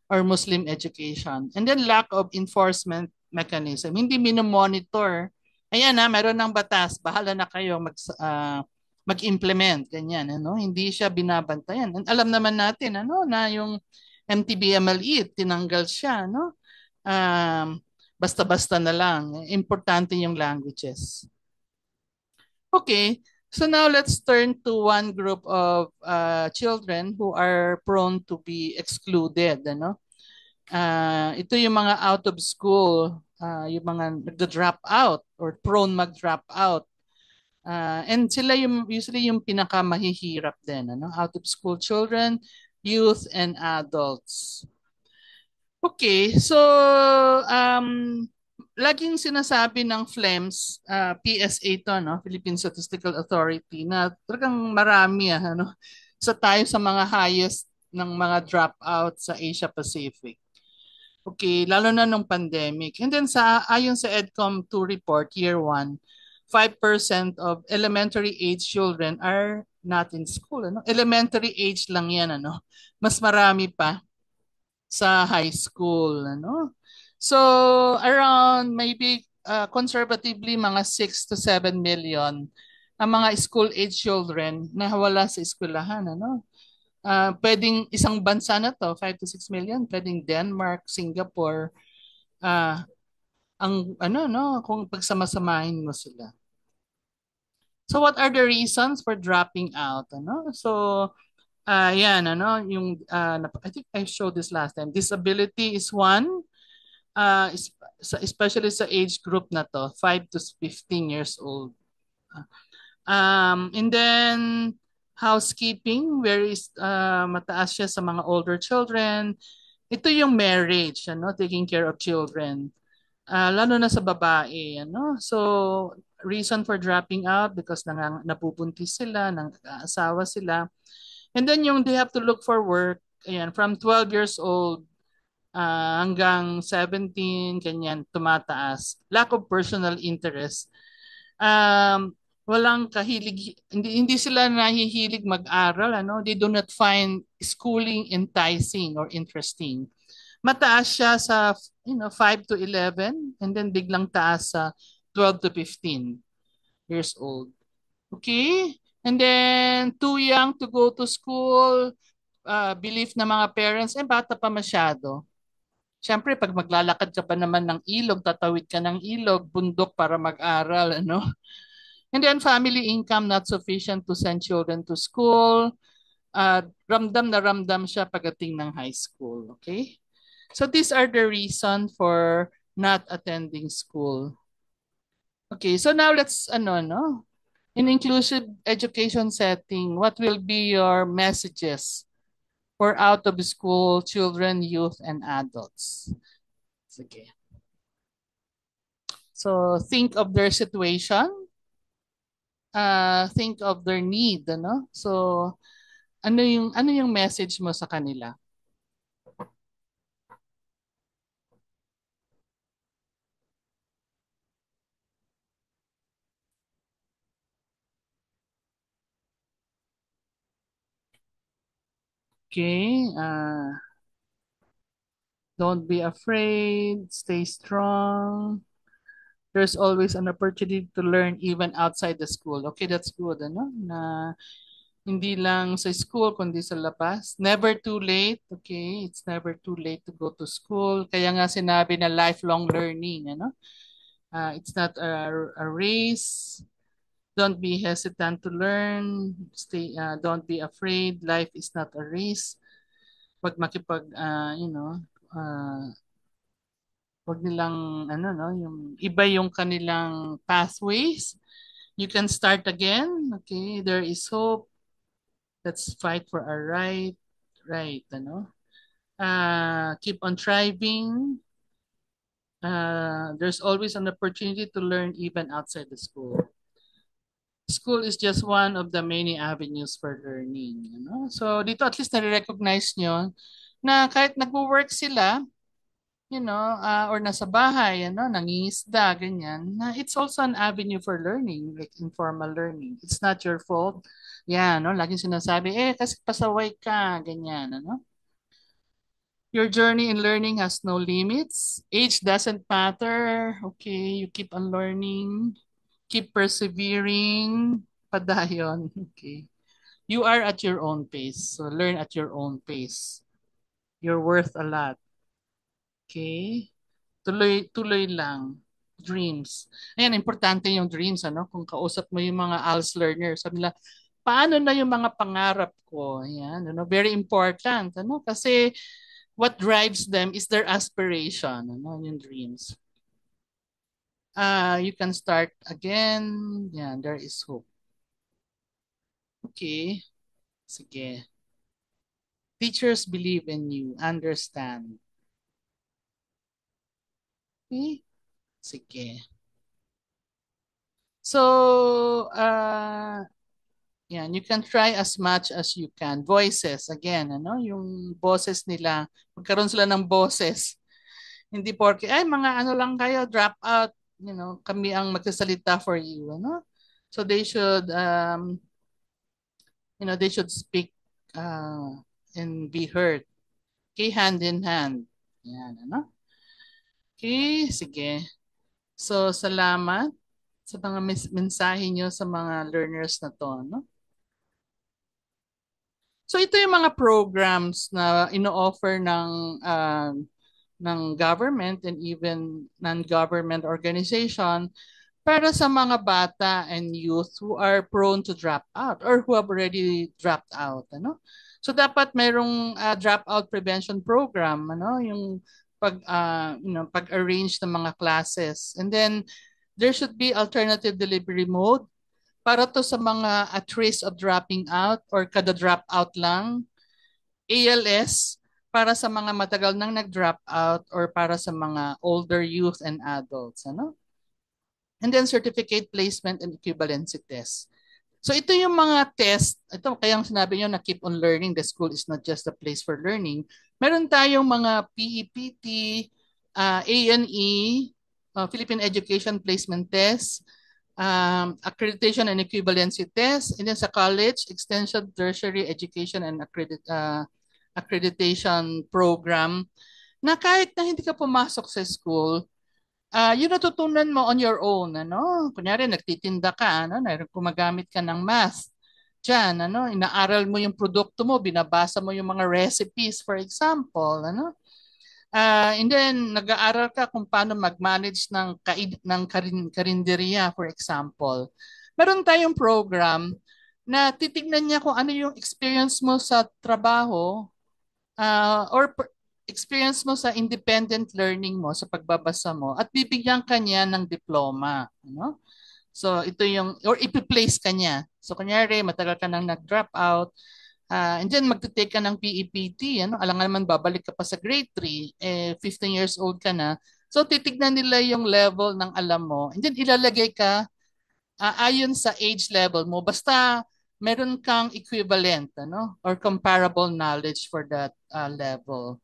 or Muslim education? And then lack of enforcement mechanism. Hindi minomonitor. Ayan meron ng batas. Bahala na kayo mag-implement. Ganyan. Hindi siya binabantayan. And alam naman natin na yung MTBMLE, tinanggal siya. Basta-basta na lang. Importante yung languages. Okay, so now let's turn to one group of children who are prone to be excluded. Ito yung mga out of school, yung mga nagda-drop out or prone mag-drop out. And sila yung usually yung pinakamahihirap din, out of school children, youth, and adults. Okay, so laging sinasabi ng FLEMS, PSA to, Philippine Statistical Authority, na talagang marami sa tayo sa mga highest ng mga dropout sa Asia Pacific. Okay, lalo na nung pandemic. And then ayon sa EDCOM 2 report, year 1, 5% of elementary age children are not in school. Elementary age lang yan. Mas marami pa sa high school. So, around maybe conservatively mga 6 to 7 million ang mga school age children na wala sa eskwelahan. Pwedeng isang bansa na to, 5 to 6 million, pwedeng Denmark, Singapore, kung pagsamasamahin mo sila. So what are the reasons for dropping out? So yan, I think I showed this last time. Disability is one, especially sa age group na to, 5 to 15 years old. And then housekeeping, where is mataas siya sa mga older children. Ito yung marriage, taking care of children. Lalo na sa babae, So reason for dropping out because nabubuntis sila, nang-asawa sila. And then yung they have to look for work, ayan, from 12 years old hanggang 17, ganyan, tumataas. Lack of personal interest. Walang kahilig, hindi sila nahihilig mag-aral, They do not find schooling enticing or interesting. Mataas siya sa 5 to 11 and then biglang taas sa 12 to 15 years old. Okay? And then too young to go to school, belief ng mga parents, bata pa masyado. Siyempre, pag maglalakad ka pa naman ng ilog, tatawid ka ng ilog, bundok para mag-aral, And then family income not sufficient to send children to school. Ramdam na ramdam siya pagdating ng high school. Okay? So these are the reason for not attending school. Okay, so now let's, in inclusive education setting, what will be your messages for out of school children, youth, and adults? Okay. So think of their situation, think of their need, So ano yung message mo sa kanila? Okay, don't be afraid, stay strong. There's always an opportunity to learn even outside the school. Okay, that's good, Na hindi lang sa school, kundi sa labas. Never too late, okay? It's never too late to go to school. Kaya nga sinabi na lifelong learning, it's not a race. Don't be hesitant to learn. Don't be afraid. Life is not a race. Pag wag nilang, yung iba yung kanilang pathways. You can start again. Okay, there is hope. Let's fight for our right, Keep on striving. There's always an opportunity to learn even outside the school. School is just one of the many avenues for learning. So dito at least nare-recognize nyo na kahit nagwo-work sila, or nasa bahay, nangingisda, ganyan, na it's also an avenue for learning, like informal learning. It's not your fault. Yan, no? Laging sinasabi, kasi pasaway ka, ganyan, ano? Your journey in learning has no limits. Age doesn't matter. Okay, you keep on learning. Keep persevering. Padayon. Okay. You are at your own pace. So learn at your own pace. You're worth a lot. Okay? Tuloy lang. Dreams. Ayan, importante yung dreams. Kung kausap mo yung mga ALS learners, sabi nila, paano na yung mga pangarap ko? Ayan, very important. Kasi what drives them is their aspiration, yung dreams. You can start again. Yan, there is hope. Okay. Sige. Teachers believe in you. Understand. Okay. Sige. So, yan, you can try as much as you can. Voices, again, yung boses nila. Magkaroon sila ng boses. Hindi porke, ay, mga lang kayo, drop out. Kami ang magsasalita for you. So they should, they should speak and be heard. Okay, hand in hand. Yan, Okay, sige. So, salamat sa mga mensahe nyo sa mga learners na to, So ito yung mga programs na ino-offer ng government and even non-government organization para sa mga bata and youth who are prone to drop out or who have already dropped out, So dapat merong dropout prevention program, yung pag-arrange ng mga classes. And then there should be alternative delivery mode para to sa mga at risk of dropping out or kada drop out lang, ALS para sa mga matagal nang nag-drop out or para sa mga older youth and adults, And then certificate placement and equivalency test. So ito yung mga test, ito kaya sinabi nyo na keep on learning, the school is not just a place for learning. Meron tayong mga PEPT, ANE, Philippine Education Placement Test, accreditation and equivalency test, and then sa college, extension tertiary education and accreditation program na kahit na hindi ka pumasok sa school, yun natutunan mo on your own, Kunyari, nagtitinda ka, gumagamit ka ng math. Diyan, inaaral mo yung produkto mo, binabasa mo yung mga recipes, for example, and then, nag-aaral ka kung paano mag-manage ng karinderya, for example. Meron tayong program na titignan niya kung ano yung experience mo sa trabaho or experience mo sa independent learning mo, sa pagbabasa mo, at bibigyan ka niya ng diploma. So, ito yung, or ipi-place ka niya. So, kunyari, matagal ka nang nag-drop out, and then magte-take ka ng PEPT, alangan naman babalik ka pa sa grade 3, 15 years old ka na. So titignan nila yung level ng alam mo, and then ilalagay ka ayon sa age level mo. Basta meron kang equivalent, or comparable knowledge for that level.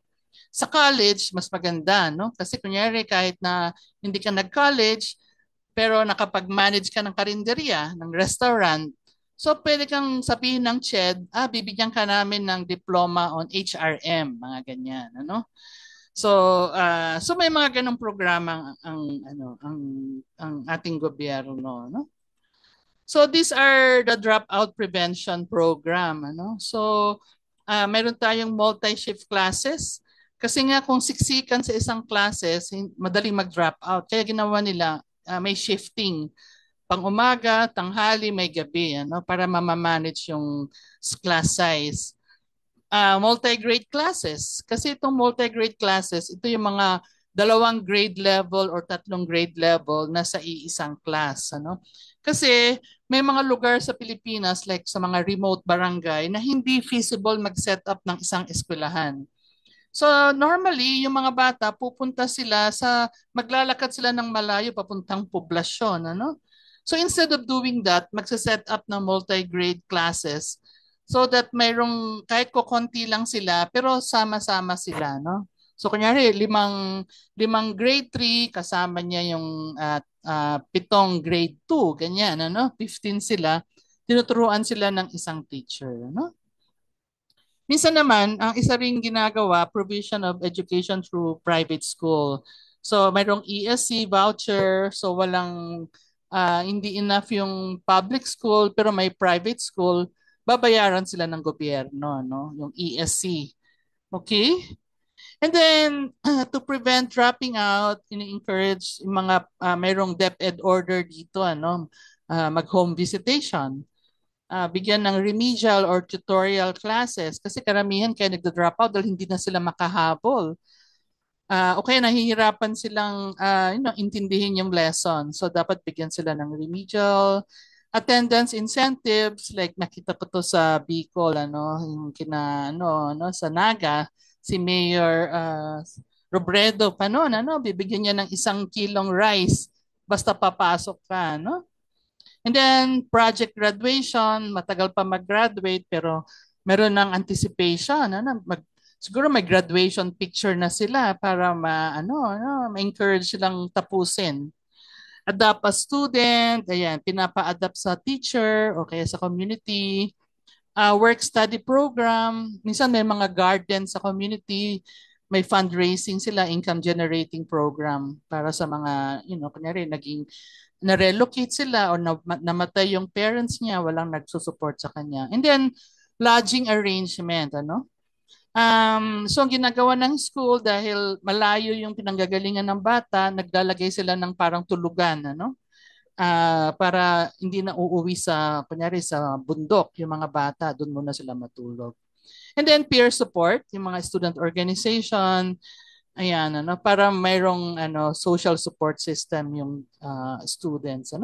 Sa college, mas maganda, Kasi kunyari kahit na hindi ka nag-college, pero nakapag-manage ka ng karinderya, ng restaurant, so pwede kang sabihin ng CHED, bibigyan ka namin ng diploma on HRM, mga ganyan, So so may mga ganong programa ang ating gobyerno, So these are the dropout prevention program, So meron tayong multi-shift classes kasi nga kung siksikan sa isang classes, madaling mag-drop out. Kaya ginawa nila may shifting. Pang-umaga, tanghali, may gabi, para mamamanage yung class size. Multi-grade classes. Kasi itong multi-grade classes, ito yung mga 2 grade level or 3 grade level na sa iisang class. Kasi may mga lugar sa Pilipinas like sa mga remote barangay na hindi feasible mag-set up ng isang eskwelahan. So normally, yung mga bata, pupunta sila maglalakad sila ng malayo papuntang poblasyon, ano? So instead of doing that, magsa-set up ng multi-grade classes so that mayroong, kahit ko konti lang sila, pero sama-sama sila, no? So kunyari, limang grade 3, kasama niya yung 7 grade 2, ganyan, ano? 15 sila, tinuturuan sila ng isang teacher, no? Minsan naman, ang isa ring ginagawa, provision of education through private school. So, mayroong ESC voucher, so hindi enough yung public school, pero may private school, babayaran sila ng gobyerno, no? Yung ESC. Okay? And then, to prevent dropping out, ini-encourage yung mga mayroong DepEd order dito, ano? Mag-home visitation, bigyan ng remedial or tutorial classes kasi karamihan kaya nagda-drop out dahil hindi na sila makahabol. O kaya nahihirapan silang intindihin yung lesson. So dapat bigyan sila ng remedial attendance incentives, like nakita ko to sa Bicol, yung sa Naga, si Mayor Robredo pa noon, bibigyan niya ng 1 kilong rice basta papasok ka, no? And then project graduation, matagal pa mag-graduate pero meron ng anticipation, siguro may graduation picture na sila para ma-encourage silang tapusin. Adapt a student, ayan, pinapa-adapt sa teacher o kaya sa community. Work-study program, minsan may mga garden sa community, may fundraising sila, income generating program para sa mga, kunyari, na-relocate sila or namatay yung parents niya, walang nagsusupport sa kanya. And then, lodging arrangement, so, ang ginagawa ng school dahil malayo yung pinanggagalingan ng bata, naglalagay sila ng parang tulugan, para hindi na uuwi kunyari sa bundok, yung mga bata, doon muna sila matulog. And then peer support, yung mga student organization, ayan, para mayroong social support system yung students,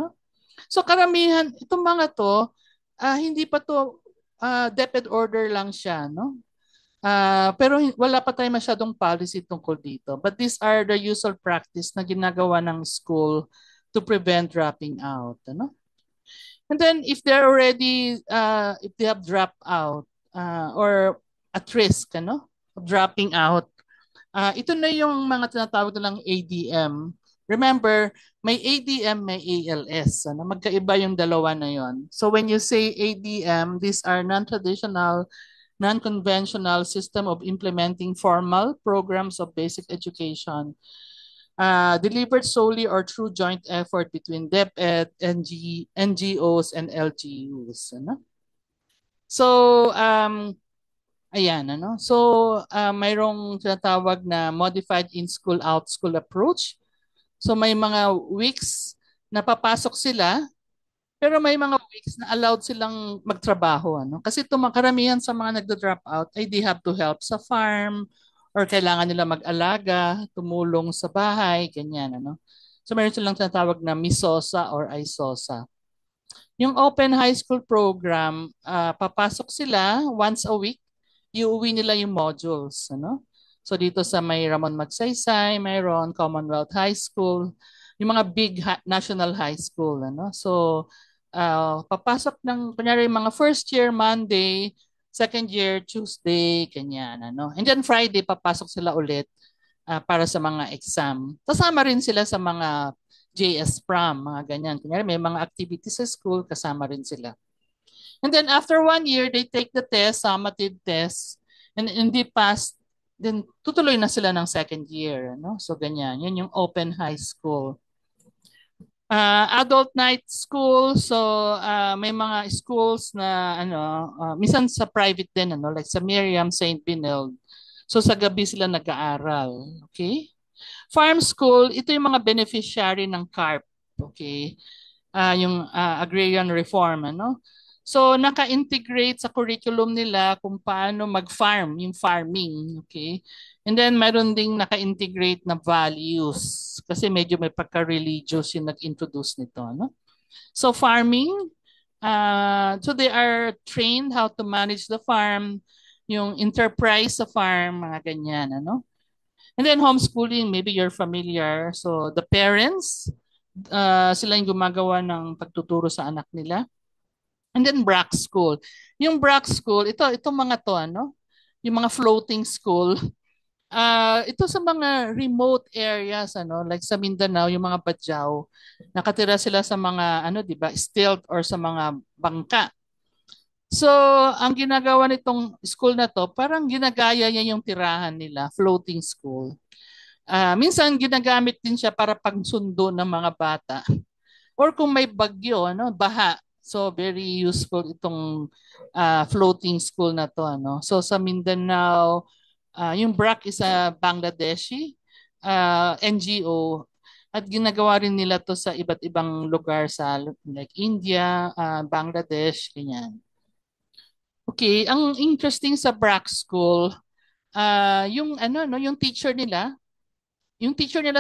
So karamihan, itong mga to, hindi pa to DepEd order lang siya, no? Pero wala pa tayo masyadong policy tungkol dito. But these are the usual practice na ginagawa ng school to prevent dropping out, And then if if they have dropped out or at risk, of dropping out, ito na yung mga tinatawag nilang ADM. Remember, may ADM, may ALS. Magkaiba yung dalawa na yon. So when you say ADM, these are non-traditional, non-conventional system of implementing formal programs of basic education delivered solely or through joint effort between DepEd, NGOs, and LGUs. So, ayan, So, mayroong tinatawag na modified in-school, out-school approach. So, may mga weeks na papasok sila, pero may mga weeks na allowed silang magtrabaho, Kasi karamihan sa mga nagda-drop out ay they have to help sa farm or kailangan nila mag-alaga, tumulong sa bahay, ganyan, So, mayroon silang tinatawag na MISOSA or ISOSA. Yung Open High School program, papasok sila once a week, iuwi nila yung modules, So dito sa may Ramon Magsaysay, mayroon Commonwealth High School, yung mga big national high school, So papasok kunyari mga first year Monday, second year Tuesday, ganyan, And then Friday papasok sila ulit para sa mga exam. Kasama rin sila sa mga JS Prom, mga ganyan. Kunyari may mga activities sa school, kasama rin sila. And then after 1 year, they take the test, summative test, and hindi pass, then tutuloy na sila ng second year. So ganyan, yun yung open high school. Adult night school, so may mga schools na minsan sa private din, like sa Miriam St. Benilde. So sa gabi sila nag-aaral. Okay? Farm school, ito yung mga beneficiary ng CARP. Okay? Yung agrarian reform, So naka-integrate sa curriculum nila kung paano mag-farm, yung farming, okay? And then mayroon ding naka-integrate na values kasi medyo may pagka-religious yung nag-introduce nito, So farming, so they are trained how to manage the farm, yung enterprise sa farm, mga ganyan, ano? And then homeschooling, maybe you're familiar. So the parents, sila yung gumagawa ng pagtuturo sa anak nila. And then Brack School. Yung Brack School, itong mga to, ano? Yung mga floating school. Ito sa mga remote areas, ano, like sa Mindanao, yung mga Badjao, nakatira sila sa mga, ano, di ba, stilt or sa mga bangka. So, ang ginagawa nitong school na to, parang ginagaya niya yung tirahan nila, floating school. Minsan ginagamit din siya para pagsundo ng mga bata. Or kung may bagyo, ano, baha. So, very useful itong floating school na to, ano. So, sa Mindanao, yung BRAC is a Bangladeshi NGO at ginagawa rin nila to sa iba't ibang lugar sa like India, Bangladesh, ganyan. Okay, ang interesting sa BRAC school, yung ano no, yung teacher nila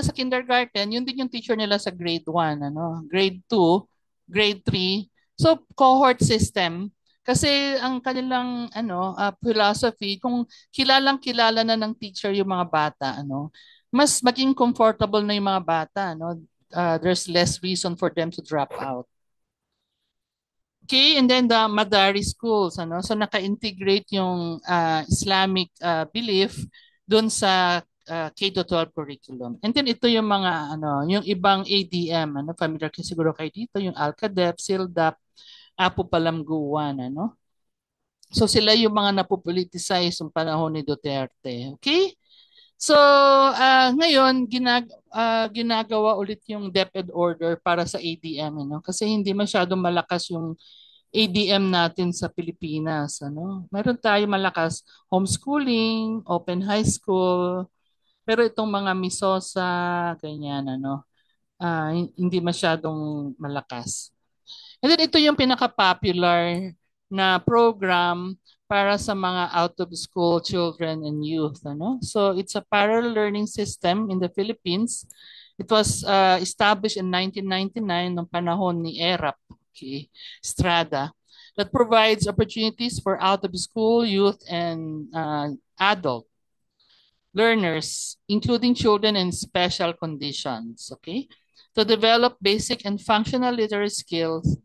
sa kindergarten, yun din yung teacher nila sa grade 1, ano, grade 2, grade 3. So cohort system kasi ang kanilang philosophy kung kilalang-kilala na ng teacher yung mga bata, ano, mas maging comfortable na yung mga bata, ano. There's less reason for them to drop out. Okay, and then the Madari schools, ano? So naka-integrate yung Islamic belief doon sa K-12 curriculum. And then ito yung mga yung ibang ADM, ano, familiar kayo siguro kayo dito, yung Alcadep, SILDAP, Apo Palamguan, ano? So sila yung mga napopoliticize yung panahon ni Duterte. Okay? So ngayon ginagawa ulit yung DepEd order para sa ADM, ano? Kasi hindi masyadong malakas yung ADM natin sa Pilipinas, ano? Meron tayo malakas homeschooling, open high school, pero itong mga misosa, ganyan, ano, hindi masyadong malakas. And then ito yung pinaka-popular na program para sa mga out-of-school children and youth, ano? So it's a parallel learning system in the Philippines. It was established in 1999 nung panahon ni ERAP, okay, Estrada, that provides opportunities for out-of-school youth and adult learners, including children in special conditions, okay, to develop basic and functional literacy skills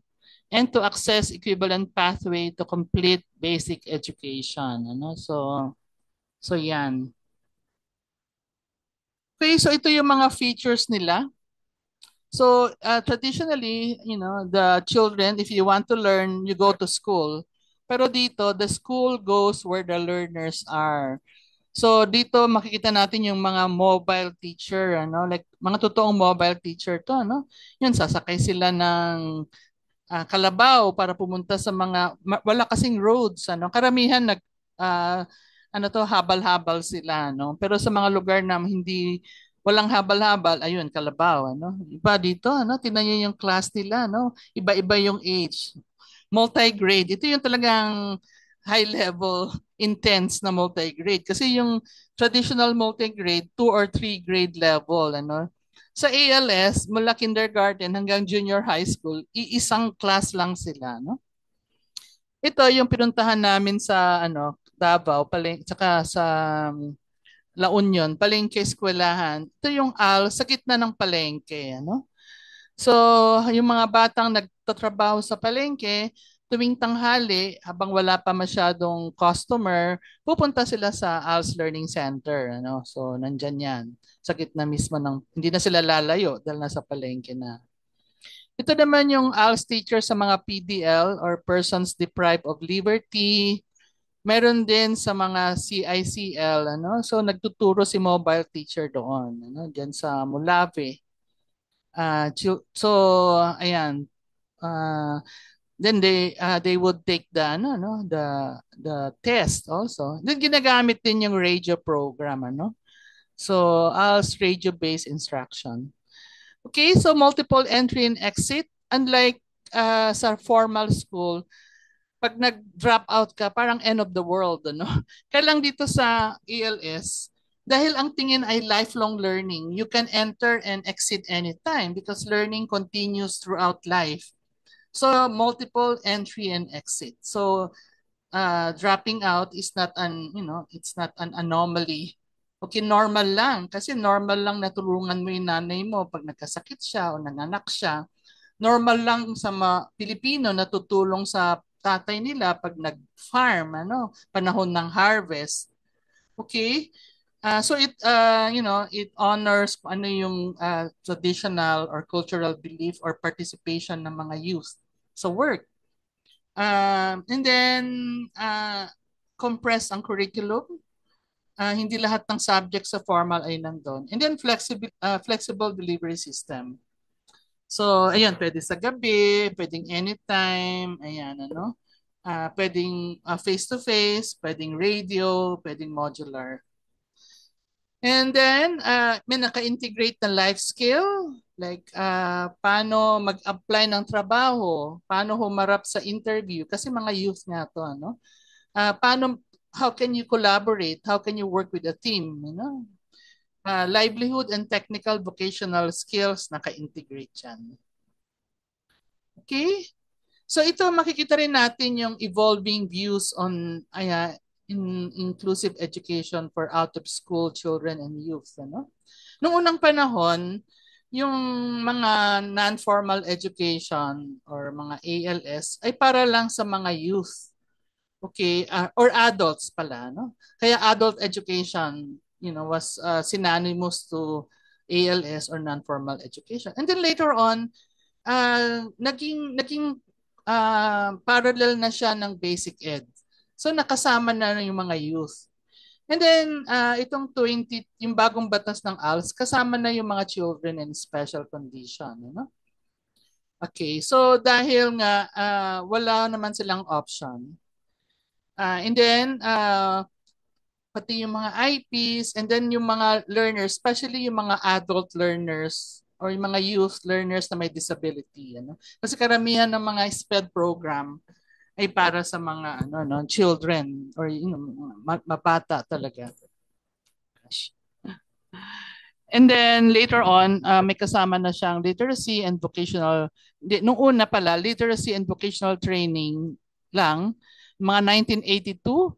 and to access equivalent pathway to complete basic education. Ano? So yan. Okay, so ito yung mga features nila. So traditionally, the children, if you want to learn, you go to school. Pero dito, the school goes where the learners are. So dito makikita natin yung mga mobile teacher, ano, like mga totoong mobile teacher to, ano. Yun, sasakay sila ng kalabaw para pumunta sa mga wala kasing roads, ano. Karamihan ah, habal-habal sila, no. Pero sa mga lugar na hindi walang habal-habal, ayun, kalabaw, ano. Iba dito, ano, tingnan niyo yung class nila, no. Iba-iba yung age. Multi-grade. Ito yung talagang high level, intense na multi-grade. Kasi yung traditional multi-grade, 2 or 3 grade level, ano. Sa ALS, mula kindergarten hanggang junior high school, iisang class lang sila, no? Ito yung pinuntahan namin sa Davao, tsaka sa La Union, Palengke Eskwelahan. Ito yung sa gitna ng palengke, ano? So, yung mga batang nagtatrabaho sa palengke, tuwing tanghali, habang wala pa masyadong customer, pupunta sila sa ALS Learning Center. Ano? So, nandyan yan. Sa gitna mismo hindi na sila lalayo dahil nasa palengke na. Ito naman yung ALS teacher sa mga PDL or persons deprived of liberty. Meron din sa mga CICL. Ano? So, nagtuturo si mobile teacher doon. Ano? Diyan sa Mulave. So ayan, uh, then they would take the test also. Then ginagamit din yung radio program, ano. So as radio based instruction. Okay, so multiple entry and exit, unlike sa formal school, pag nag-drop out ka, parang end of the world, ano. Kaya lang dito sa ELS, dahil ang tingin ay lifelong learning, you can enter and exit anytime because learning continues throughout life. So, multiple entry and exit. So, dropping out is not it's not an anomaly. Okay, normal lang. Kasi normal lang natulungan mo yung nanay mo pag nagkasakit siya o nanganak siya. Normal lang sa mga Pilipino na tutulong sa tatay nila pag nag-farm, panahon ng harvest. Okay? So it honors ano yung traditional or cultural belief or participation ng mga youth sa work. And then compress ang curriculum. Hindi lahat ng subjects sa formal ay nandun. And then flexible delivery system. So, ayan, pwede sa gabi, pwedeng anytime, ayan, pwedeng face-to-face, pwedeng radio, pwedeng modular. And then, may naka-integrate na life skill, like paano mag-apply ng trabaho, paano humarap sa interview, kasi mga youth nga to, how can you collaborate, how can you work with a team, livelihood and technical vocational skills naka-integrate yan. Okay? So ito makikita rin natin yung evolving views on inclusive education for out-of-school children and youth. Noong unang panahon, yung mga non-formal education or mga ALS ay para lang sa mga youth. Okay, or adults pala, Kaya adult education, was synonymous to ALS or non-formal education. And then later on, naging parallel na siya ng basic ed. So nakasama na yung mga youth. And then itong yung bagong batas ng ALS, kasama na yung mga children in special condition, Okay, so dahil nga wala naman silang option. And then pati yung mga IPs and then yung mga learners, especially yung mga adult learners or yung mga youth learners na may disability. Kasi karamihan ng mga SPED program ay para sa mga children or mabata talaga. And then later on, may kasama na siyang literacy and vocational, nung una pala, literacy and vocational training lang, mga 1982,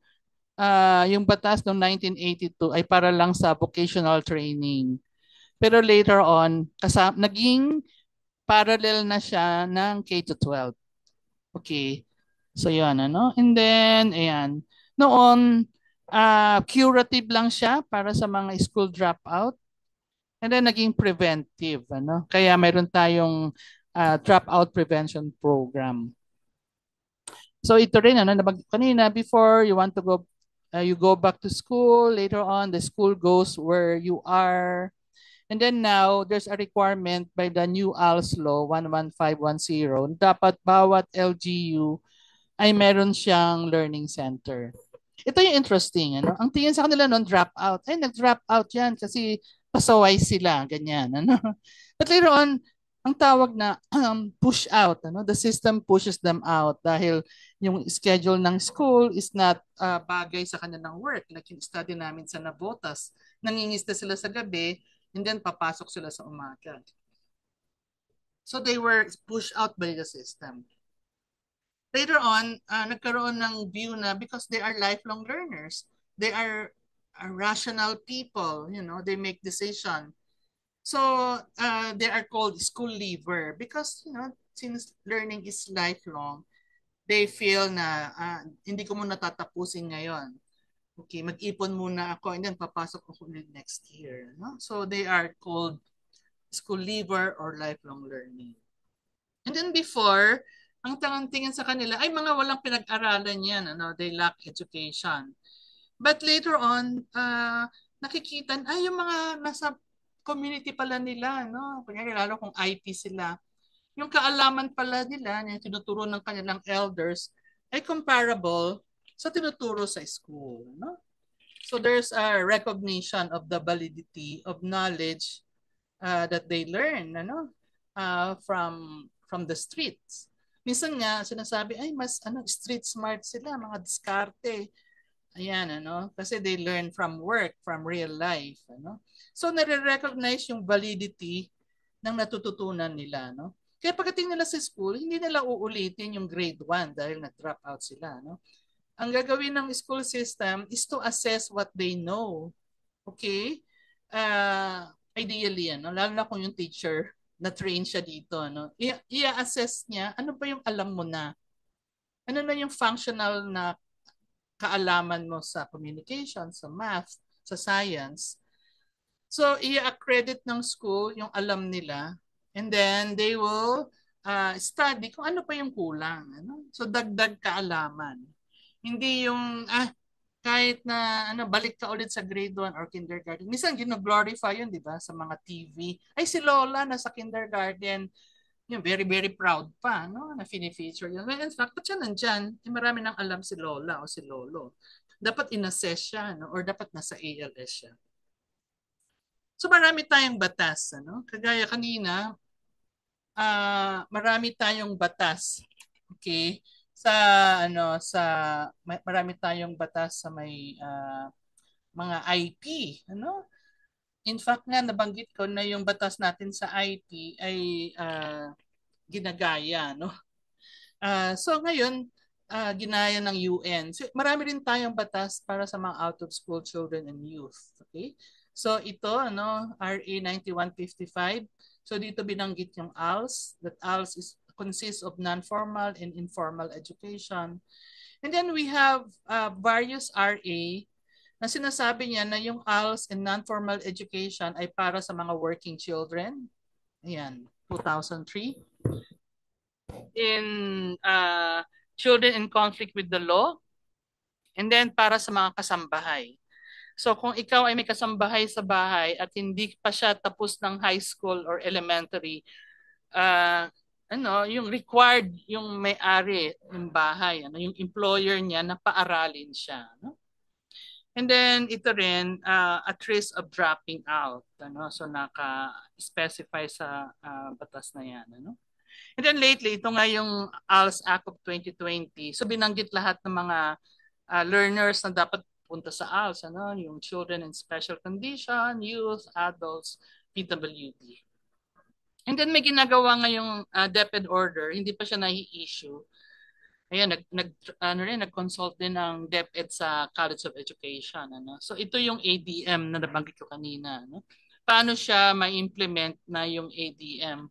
yung batas noong 1982 ay para lang sa vocational training. Pero later on, naging parallel na siya ng K-12. Okay. So yun, And then, ayan. Noon, curative lang siya para sa mga school dropout. And then naging preventive, Kaya mayroon tayong dropout prevention program. So ito rin, kanina, before you want to go, you go back to school, later on, the school goes where you are. And then now, there's a requirement by the new ALS law 11510. Dapat bawat LGU ay meron siyang learning center. Ito yung interesting. Ang tingin sa kanila noon, drop out. Ay, nag-drop out yan kasi pasaway sila, ganyan. But later on, ang tawag na push out. The system pushes them out dahil yung schedule ng school is not bagay sa kanilang work. Like yung study namin sa Navotas, nangingista sila sa gabi and then papasok sila sa umaga. So they were pushed out by the system. Later on, nagkaroon ng view na because they are lifelong learners, they are rational people, they make decision. So they are called school leaver because, since learning is lifelong, they feel na hindi ko muna tatapusin ngayon. Okay, mag-ipon muna ako and then papasok ako ulit next year. So they are called school leaver or lifelong learning. And then before, ang tingin sa kanila ay mga walang pinag-aralan yan, they lack education. But later on, nakikita ay yung mga nasa community pala nila, kunyari lalo kung IP sila, yung kaalaman pala nila na tinuturo ng kanilang elders ay comparable sa tinuturo sa school. So there's a recognition of the validity of knowledge that they learn from the streets. Minsan nga sinasabi ay mas street smart sila, mga diskarte. Ayan, kasi they learn from work, from real life. So nare-recognize yung validity ng natututunan nila. Kaya pagdating nila sa school, hindi nila uulitin yung grade 1 dahil nag-drop out sila. Ang gagawin ng school system is to assess what they know. Okay? Ideally, ano, lalo na kung yung teacher na-train siya dito, ano, i-assess niya ano ba yung alam mo na. Ano na yung functional na kaalaman mo sa communication, sa math, sa science. So, i-accredit ng school yung alam nila and then they will study kung ano pa yung kulang. Ano? So, dagdag kaalaman. Hindi yung, kahit na balik ka ulit sa grade 1 or kindergarten. Minsan, gino-glorify yun, di ba, sa mga TV. Ay, si Lola nasa kindergarten. Yung very, very proud pa, no? Na fini-feature yun. Well, in fact, ba't siya nandyan? Eh, marami nang alam si Lola o si Lolo. Dapat in-assess siya, no? Or dapat nasa ALS siya. So marami tayong batas, ano? Kagaya kanina, marami tayong batas. Okay? Sa marami tayong batas sa may mga IP, ano? In fact nga nabanggit ko na yung batas natin sa IP ay ginagaya, no? So ngayon, ginaya ng UN. So, marami rin tayong batas para sa mga out of school children and youth. Okay? So ito, RA 9155. So dito binanggit yung ALS, that ALS consists of non-formal and informal education. And then we have various RA na sinasabi niya na yung ALS and non-formal education ay para sa mga working children. Ayan, 2003. In children in conflict with the law, and then para sa mga kasambahay. So kung ikaw ay may kasambahay sa bahay at hindi pa siya tapos ng high school or elementary, yung required yung may-ari ng bahay, yung employer niya na paaralin siya, no? And then ito rin at risk of dropping out, so naka-specify sa batas na yan, And then lately, ito nga yung ALS Act of 2020. So binanggit lahat ng mga learners na dapat punta sa ALS, yung children in special condition, youth, adults, PWD. And then may ginagawa ngayong DepEd order, hindi pa siya nai-issue. Ayan, nag-consult din ng DepEd sa College of Education. So ito yung ADM na nabanggit ko kanina. Paano siya ma-implement na yung ADM?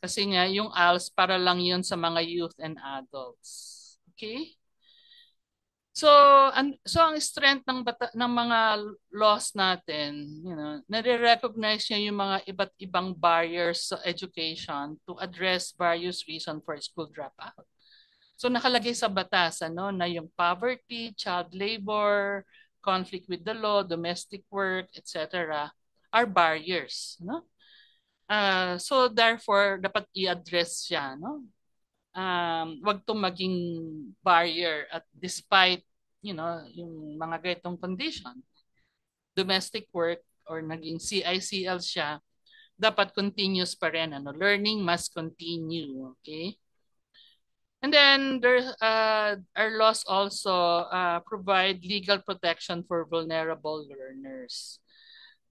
Kasi nga, yung ALS para lang yun sa mga youth and adults. Okay? So ang strength ng mga laws natin, nare-recognize niya yung mga iba't ibang barriers sa education to address various reasons for school dropout. So nakalagay sa batas na yung poverty, child labor, conflict with the law, domestic work, etc. are barriers, so therefore dapat i-address siya, wag tong maging barrier at despite yung mga ganitong condition, domestic work or naging CICL siya, dapat continuous pa rin, learning must continue, okay? And then there our laws also provide legal protection for vulnerable learners.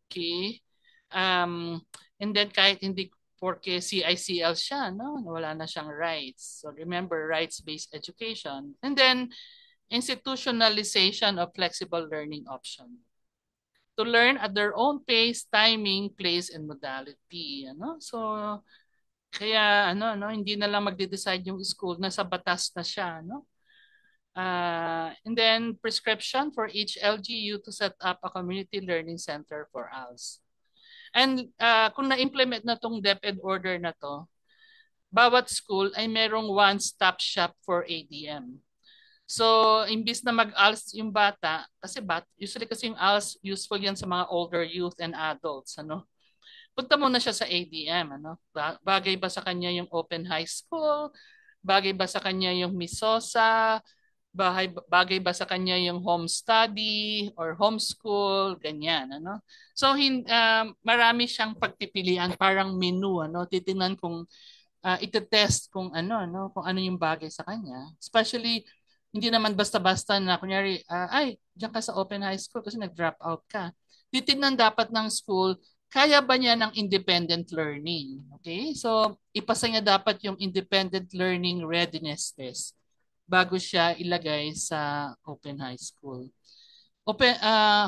Okay? And then kahit hindi porque CICL siya, wala na siyang rights. So remember, rights-based education. And then institutionalization of flexible learning option. To learn at their own pace, timing, place, and modality. So kaya hindi na lang magde-decide yung school, nasa batas na siya, and then prescription for each LGU to set up a community learning center for ALS. And kung na-implement na tong DepEd order na to, bawat school ay merong one-stop shop for ADM. So, imbis na mag-ALS yung bata, usually kasi yung ALS useful yan sa mga older youth and adults, punta muna siya sa ADM, Bagay ba sa kanya yung open high school? Bagay ba sa kanya yung Misosa? Bagay ba sa kanya yung home study or homeschool, ganyan, So marami siyang pagpipilian, parang menu, titingnan kung ite-test kung kung ano yung bagay sa kanya. Especially hindi naman basta-basta na kunyari diyan ka sa open high school kasi nag-drop out ka. Titingnan dapat ng school, kaya ba niya ng independent learning? Okay? So ipasa niya dapat yung independent learning readiness test. bago siya ilagay sa open high school.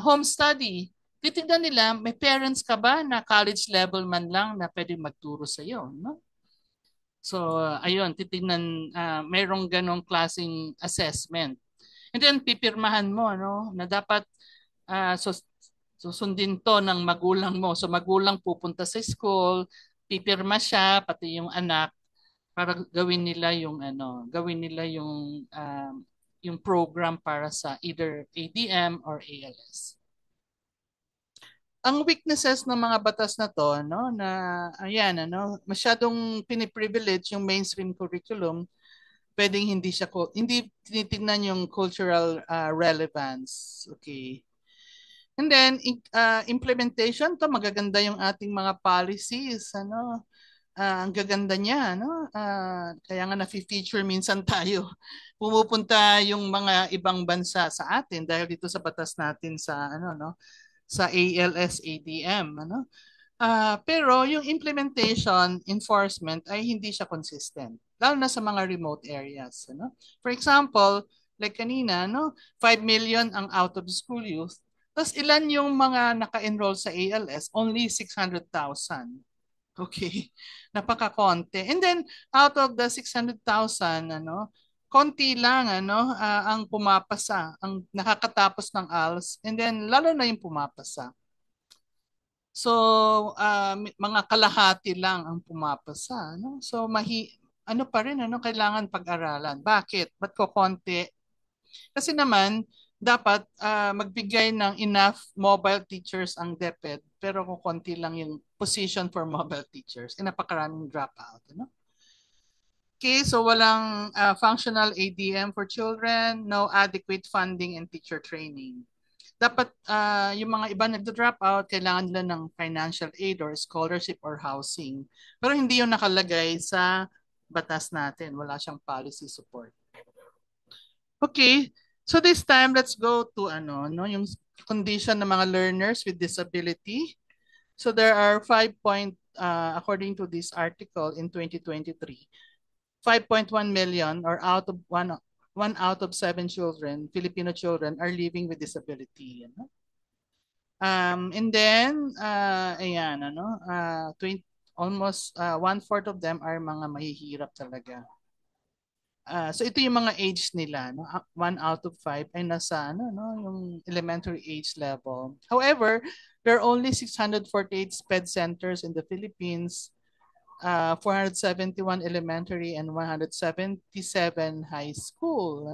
Home study. Titignan nila, may parents ka ba na college level man lang na pwede magturo sa iyo, no? So, ayun, titignan, mayroong ganong klaseng assessment. And then, pipirmahan mo, no, na dapat susundin to ng magulang mo. So, magulang pupunta sa school, pipirma siya, pati yung anak, para gawin nila yung program para sa either ADM or ALS. Ang weaknesses ng mga batas na to, no, na ayan, masyadong piniprivilege yung mainstream curriculum, pwedeng hindi tinitingnan yung cultural relevance. Okay. And then implementation to, magaganda yung ating mga policies, ang gaganda niya, no? Kaya nga na-feature minsan tayo. Pumupunta yung mga ibang bansa sa atin dahil dito sa batas natin sa sa ALS ADM, pero yung implementation, enforcement ay hindi siya consistent, lalo na sa mga remote areas, For example, like kanina, 5 million ang out of school youth. Tapos ilan yung mga naka-enroll sa ALS? Only 600,000. Okay. Napaka-konti. And then out of the 600,000, konti lang ang pumapasa, ang nakakatapos ng ALS, and then lalo na yung pumapasa. So, mga kalahati lang ang pumapasa, no? So, ano pa rin, kailangan pag-aralan. Bakit? Ba't ko konti? Kasi naman, dapat magbigay ng enough mobile teachers ang DepEd, pero kung konti lang yung position for mobile teachers, napakaraming dropout. Okay, so walang functional ADM for children, no adequate funding and teacher training. Dapat yung mga iba nagdo-drop out, kailangan nila ng financial aid or scholarship or housing. Pero hindi yung nakalagay sa batas natin. Wala siyang policy support. Okay, so this time let's go to yung condition ng mga learners with disability. So there are according to this article in 2023, 5.1 million or one out of 7 children, Filipino children, are living with disability. And then, ayan, almost 1/4 of them are mga mahihirap talaga. So ito yung mga age nila, 1 out of 5 ay nasa yung elementary age level. However, there are only 648 SPED centers in the Philippines, 471 elementary and 177 high school,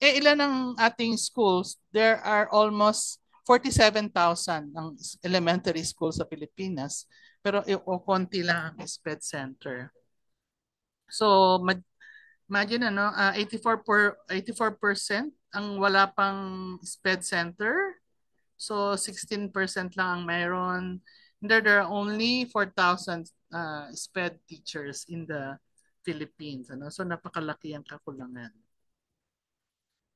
ilan ang ating schools? There are almost 47,000 ang elementary school sa Pilipinas, pero konti lang ang SPED center. So, imagine 84% ang wala pang SPED center. So 16% lang ang mayroon. There are only 4,000 SPED teachers in the Philippines. So napakalaki ang kakulangan.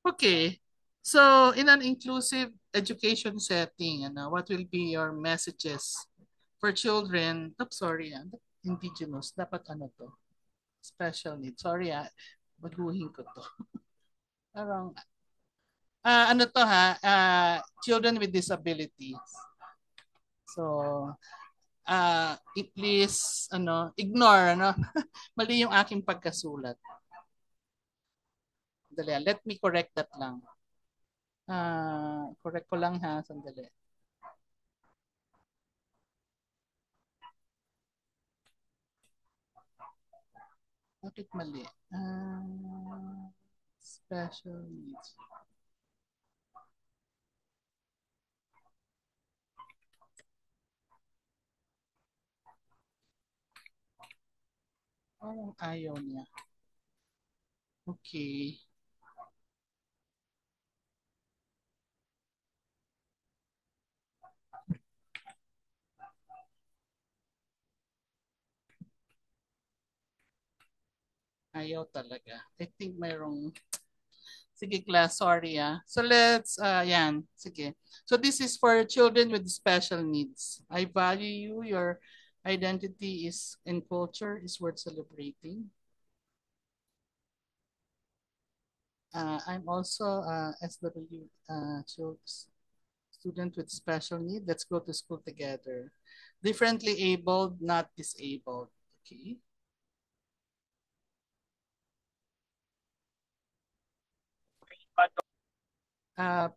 Okay. So in an inclusive education setting, what will be your messages for children? Sorry, indigenous. Dapat to? Special needs. Sorry, baguhin ko to. Parang, children with disabilities. So, please, ignore, mali yung aking pagkasulat. Sandali, let me correct that lang. Correct ko lang ha, sandali. Bakit mali? Special needs. Parang ayaw niya. Okay. Ayaw talaga. I think mayroong... Sige class, sorry So let's, yan, sige. So this is for children with special needs. I value you, your identity is and culture is worth celebrating. I'm also SW student with special need. Let's go to school together. Differently abled, not disabled. Okay.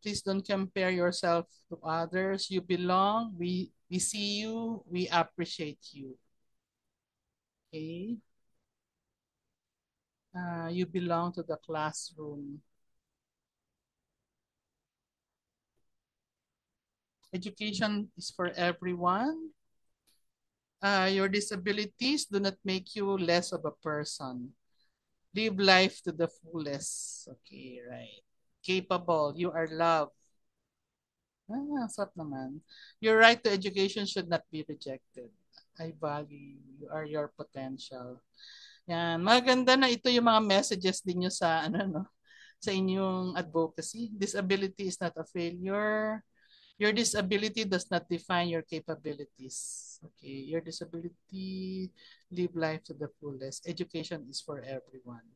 Please don't compare yourself to others. You belong. We see you. We appreciate you. Okay. You belong to the classroom. Education is for everyone. Your disabilities do not make you less of a person. Live life to the fullest. Okay, right. Capable. You are loved. Sarap naman. Your right to education should not be rejected. I value you. You are your potential. Yan. Maganda na ito yung mga messages din nyo sa, ano, no, sa inyong advocacy. Disability is not a failure. Your disability does not define your capabilities. Okay. Your disability, live life to the fullest. Education is for everyone.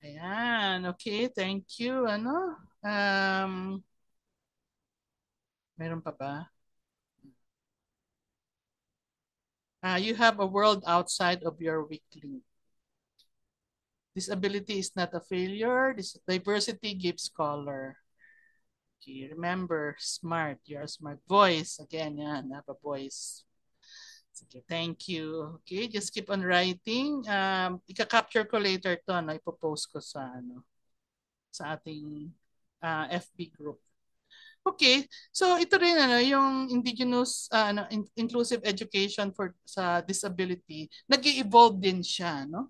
Ayan. Okay. Thank you. Ano? Meron pa ba? You have a world outside of your weak link. Disability is not a failure. This diversity gives color. Okay, remember, smart. You're a smart. Voice. Again, yan. Have a voice. Okay, thank you. Okay, just keep on writing. Ika-capture ko later to, no? Ipopost ko sa, ano, sa ating FB group. Okay, so ito rin ano yung indigenous inclusive education for sa disability, nag-evolve din siya, no?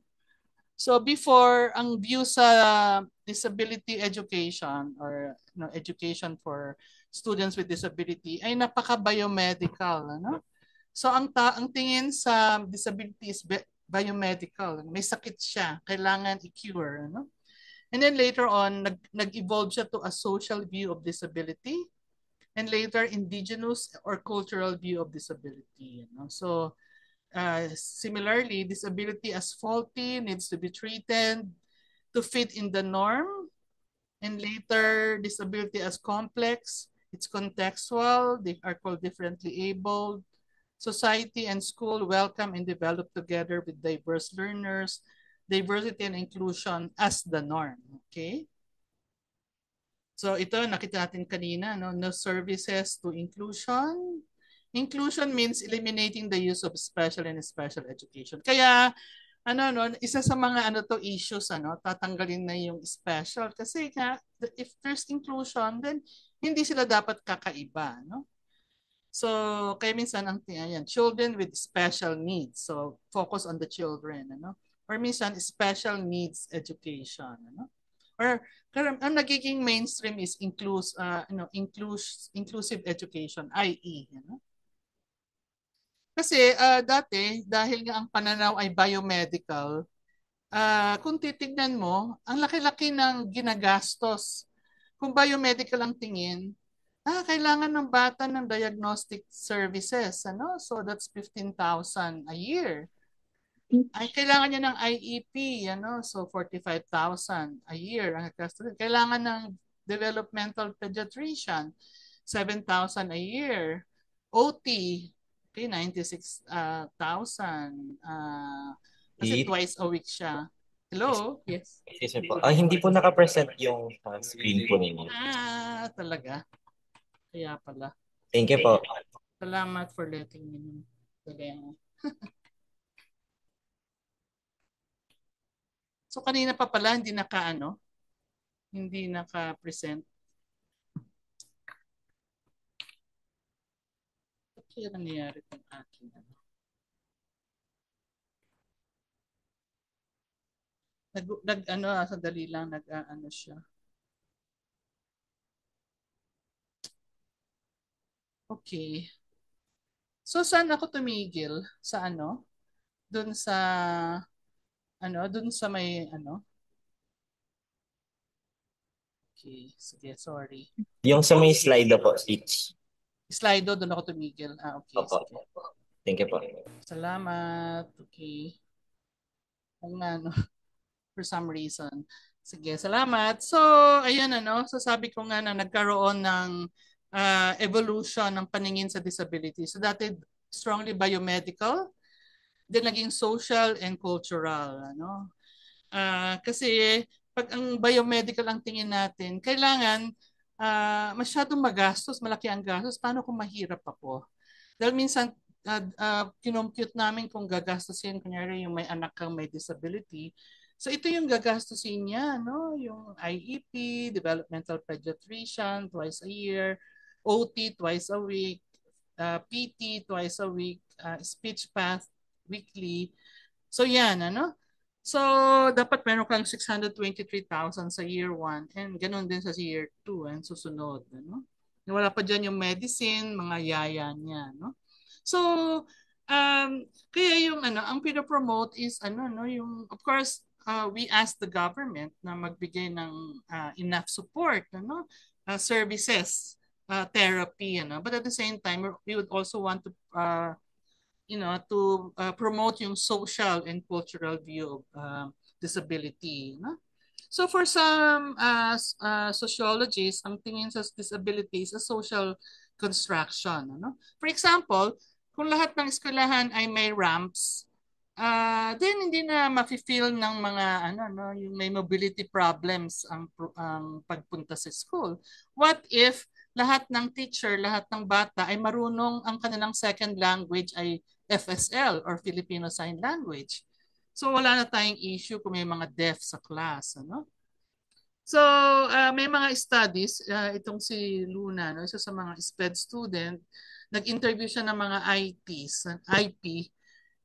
So before ang view sa disability education or education for students with disability ay napaka-biomedical, ano? So ang tingin sa disability is biomedical. May sakit siya, kailangan i-cure, ano? And then later on, nag-evolve siya to a social view of disability and later indigenous or cultural view of disability. You know? So similarly, disability as faulty needs to be treated to fit in the norm. And later, disability as complex, it's contextual, they are called differently abled. Society and school welcome and develop together with diverse learners, diversity and inclusion as the norm. Okay? So ito, nakita natin kanina, no services to inclusion. Inclusion means eliminating the use of special and special education. Kaya, isa sa mga issues, tatanggalin na yung special. Kasi if there's inclusion, then hindi sila dapat kakaiba, no? So, kaya minsan children with special needs. So, focus on the children, Or minsan, special needs education, Or ang nagiging mainstream is inclusive education, i.e., Kasi dati, dahil nga ang pananaw ay biomedical, kung titignan mo, ang laki-laki ng ginagastos. Kung biomedical ang tingin, kailangan ng bata ng diagnostic services. So that's 15,000 a year. Ay, kailangan niya ng IEP, so 45,000 a year. Kailangan ng developmental pediatrician, 7,000 a year. OT, okay, 96,000. Kasi twice a week siya. Hello? Yes. Excuse me po. Hindi po naka-present yung screen po ninyo. Talaga? Kaya pala. Thank you po. Salamat for letting me know. Talaga. So kanina pa pala hindi naka-present. Kaya nangyayari itong akin. Sandali lang, siya. Okay. So saan ako tumigil? Sa Doon sa doon sa may Okay, sige, sorry. Yung sa may slide po, each. Slide doon ako tumigil. Okay, Opo. sige. Thank you po. Salamat. Okay. Kung for some reason. Sige, salamat. So, ayan ano, so sabi ko nga na nagkaroon ng evolution ng paningin sa disability. So dati strongly biomedical, then naging social and cultural. Ano? Kasi pag ang biomedical ang tingin natin, kailangan masyadong magastos, malaki ang gastos. Paano kung mahirap ako? Dahil minsan, kinompute namin kung gagastusin, kunyari yung may anak kang may disability. So ito yung gagastusin niya, no? Yung IEP, developmental pediatrician, twice a year, OT twice a week, PT twice a week, speech path weekly. So yan, ano? So, dapat meron kang 623,000 sa year 1 and ganun din sa year 2 and susunod. Ano? Wala pa dyan yung medicine, mga yaya niya. No? So, kaya yung ang pinopromote is no, yung, of course, we ask the government na magbigay ng enough support, services, therapy, but at the same time, we would also want to promote yung social and cultural view of disability. No? So for some sociologists, ang tingin sa disability is a social construction. Ano? For example, kung lahat ng eskwelahan ay may ramps, then hindi na mafe-feel ng mga yung may mobility problems ang pagpunta sa school. What if lahat ng teacher, lahat ng bata ay marunong ang kanilang second language ay FSL or Filipino Sign Language. So wala na tayong issue kung may mga deaf sa class. Ano? So may mga studies, itong si Luna, isa sa mga SPED student, nag-interview siya ng mga IP.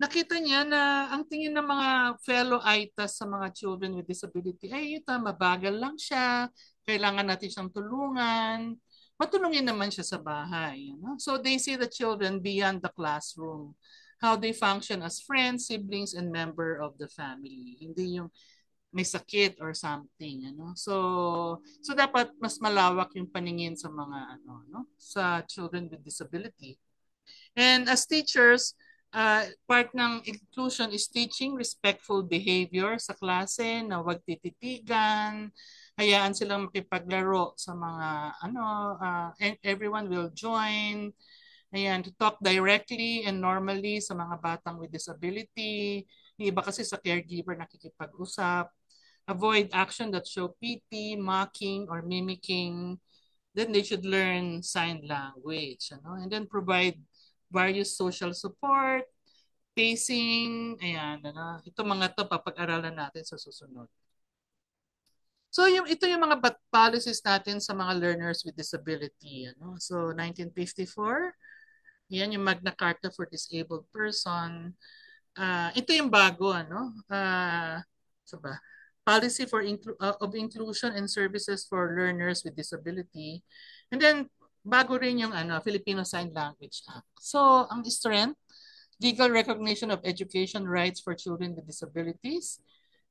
Nakita niya na ang tingin ng mga fellow ITAs sa mga children with disability, ay mabagal lang siya, kailangan natin siyang tulungan, matulungin naman siya sa bahay. So they see the children beyond the classroom, how they function as friends, siblings, and member of the family. Hindi yung may sakit or something. So dapat mas malawak yung paningin sa mga sa children with disability. And as teachers, part ng inclusion is teaching respectful behavior sa klase, na huwag tititigan, hayaan silang makipaglaro sa mga and everyone will join. Ayan, to talk directly and normally sa mga batang with disability. Yung iba kasi sa caregiver nakikipag-usap. Avoid action that show pity, mocking, or mimicking. Then they should learn sign language. And then provide various social support, pacing, ayan. Ito mga to papag-aralan natin sa susunod. So ito yung mga policies natin sa mga learners with disability. So 1954, yan yung Magna Carta for Disabled Person. Ito yung bago, Policy of Inclusion and Services for Learners with Disability. And then, bago rin yung Filipino Sign Language Act. So, ang strength, legal recognition of education rights for children with disabilities,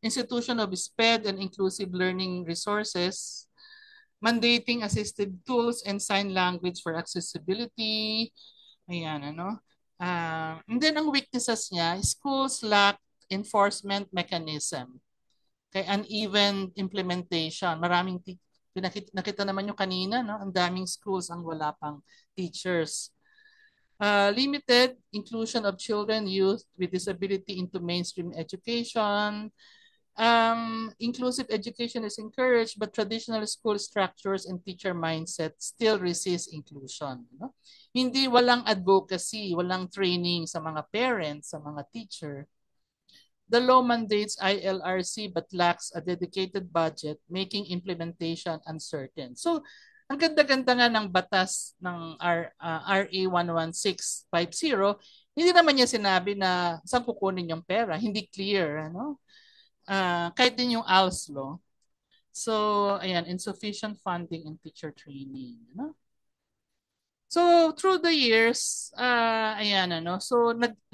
institution of SPED and inclusive learning resources, mandating assisted tools and sign language for accessibility. Ayan, and then ang weaknesses niya, schools lack enforcement mechanism. Kay uneven implementation. Maraming nakita naman yung kanina, ang daming schools ang wala pang teachers. Limited inclusion of children, youth with disability into mainstream education. Inclusive education is encouraged, but traditional school structures and teacher mindset still resist inclusion. Hindi walang advocacy, walang training sa mga parents, sa mga teacher. The law mandates ILRC but lacks a dedicated budget, making implementation uncertain. So, ang ganda-ganda nga ng batas ng RA 11650, hindi naman niya sinabi na saan kukunin yung pera. Hindi clear, kahit din yung ALS law. So, ayan, insufficient funding and teacher training. So, through the years, so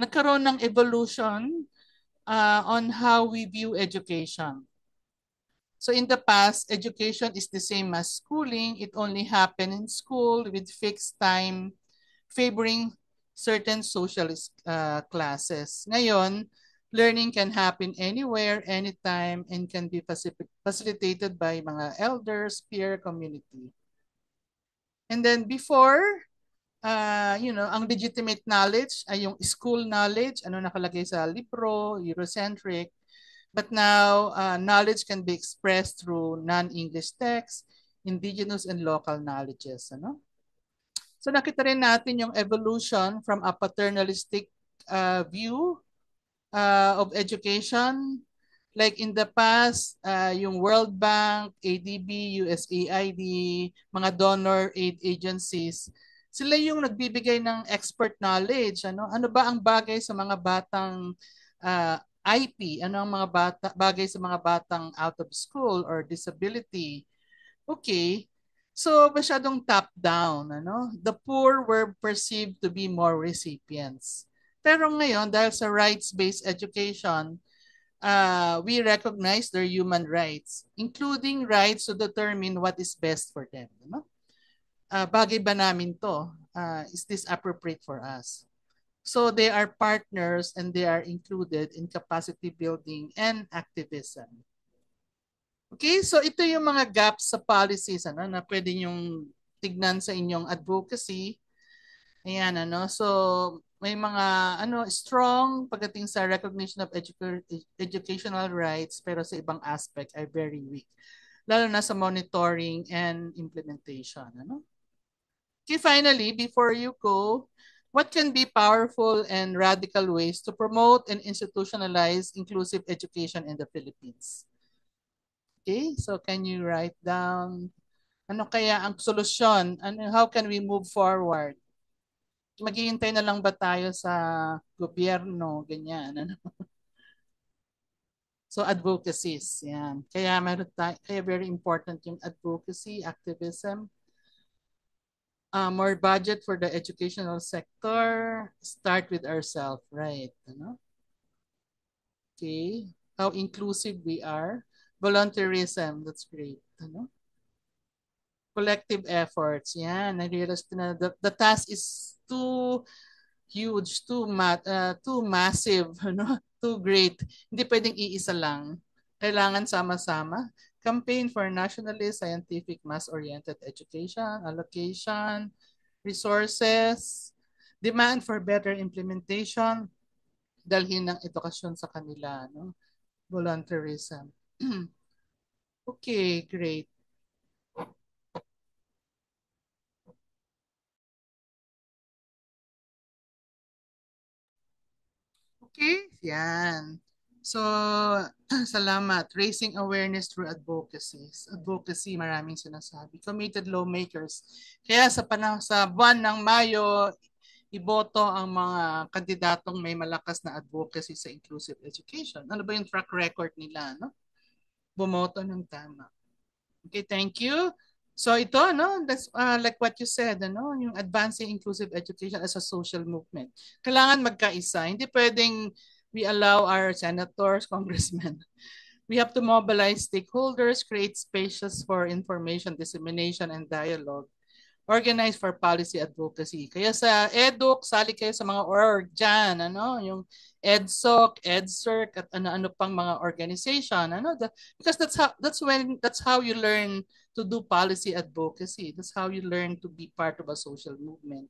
nagkaroon ng evolution on how we view education. So in the past, education is the same as schooling. It only happened in school with fixed time, favoring certain social classes. Ngayon, Learning can happen anywhere, anytime, and can be facilitated by mga elders, peer community. And then before, ang legitimate knowledge ay yung school knowledge, ano nakalagay sa libro, Eurocentric. But now, knowledge can be expressed through non-English texts, indigenous and local knowledges. Ano? So nakita rin natin yung evolution from a paternalistic view of education. Like in the past, yung World Bank, ADB, USAID, mga donor aid agencies, sila yung nagbibigay ng expert knowledge. Ano ba ang bagay sa mga batang IP? Ano ang mga bagay sa mga batang out of school or disability? Okay. So masyadong top-down. The poor were perceived to be more recipients. Pero ngayon, dahil sa rights-based education, we recognize their human rights, including rights to determine what is best for them. Bagay ba namin to? Is this appropriate for us? So they are partners and they are included in capacity building and activism. Okay, so ito yung mga gaps sa policies na pwede nyong tignan sa inyong advocacy. Ayan, so may mga strong pagdating sa recognition of educational rights pero sa ibang aspect ay very weak. Lalo na sa monitoring and implementation. Okay, finally, before you go, what can be powerful and radical ways to promote and institutionalize inclusive education in the Philippines? Okay, so can you write down ano kaya ang solusyon? How can we move forward? Maghihintay na lang ba tayo sa gobyerno, ganyan. So advocacies, yan. Kaya very important yung advocacy, activism. More budget for the educational sector. Start with ourselves, right? Okay. How inclusive we are. Volunteerism, that's great. Collective efforts, yan. I-realize na the task is too huge, too massive, too great. Hindi pwedeng iisa lang. Kailangan sama-sama. Campaign for nationalist, scientific, mass-oriented education, allocation, resources, demand for better implementation, dalhin ng edukasyon sa kanila, volunteerism. Okay, great. Okay, yan. So, salamat. Raising awareness through advocacy. Advocacy, maraming sinasabi. Committed lawmakers. Kaya sa buwan ng Mayo, iboto ang mga kandidatong may malakas na advocacy sa inclusive education. Ano ba yung track record nila? Bumoto ng tama. Okay, thank you. So ito, that's like what you said, yung advancing inclusive education as a social movement. Kailangan magkaisa. Hindi pwedeng we allow our senators, congressmen. We have to mobilize stakeholders, create spaces for information dissemination and dialogue, organize for policy advocacy. Kaya sa EDUC, sali kayo sa mga org dyan, yung EDSOC, EDSERC, at ano-ano pang mga organization, because that's how you learn to do policy advocacy. That's how you learn to be part of a social movement.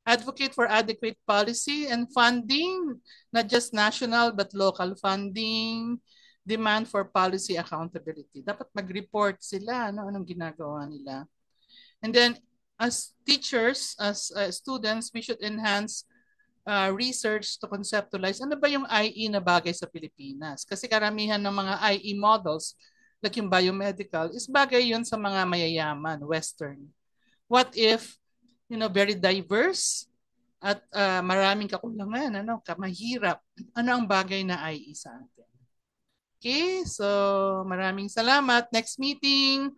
Advocate for adequate policy and funding, not just national but local funding. Demand for policy accountability. Dapat mag-report sila, anong ginagawa nila. And then as teachers, as students, we should enhance research to conceptualize ano ba yung IE na bagay sa Pilipinas. Kasi karamihan ng mga IE models, like yung biomedical, is bagay yun sa mga mayayaman, Western. What if, very diverse at maraming kakulangan, mahirap, ano ang bagay na IE sa atin? Okay, so maraming salamat. Next meeting,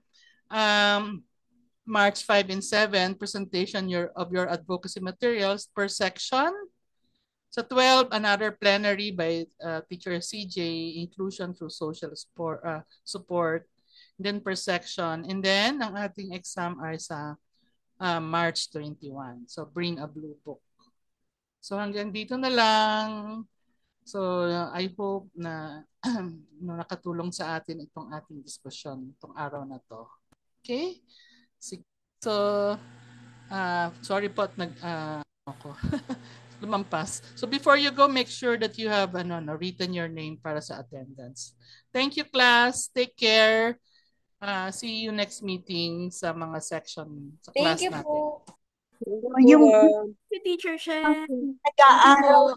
March 5 and 7, presentation of your advocacy materials per section. Sa 12, another plenary by Teacher CJ, inclusion through social support. And then per section. And then, ang ating exam ay sa March 21. So, bring a blue book. So, hanggang dito na lang. So I hope na nakatulong sa atin itong ating diskusyon itong araw na to. Okay? So sorry po at ako. Lumampas. So before you go, make sure that you have written your name para sa attendance. Thank you, class. Take care. See you next meeting sa mga section sa class natin. Yung Teacher Shen. nag-aaral,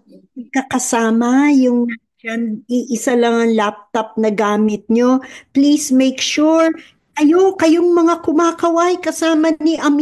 kakasama, yung iisa lang ang laptop na gamit nyo, please make sure kayong mga kumakaway kasama ni Ami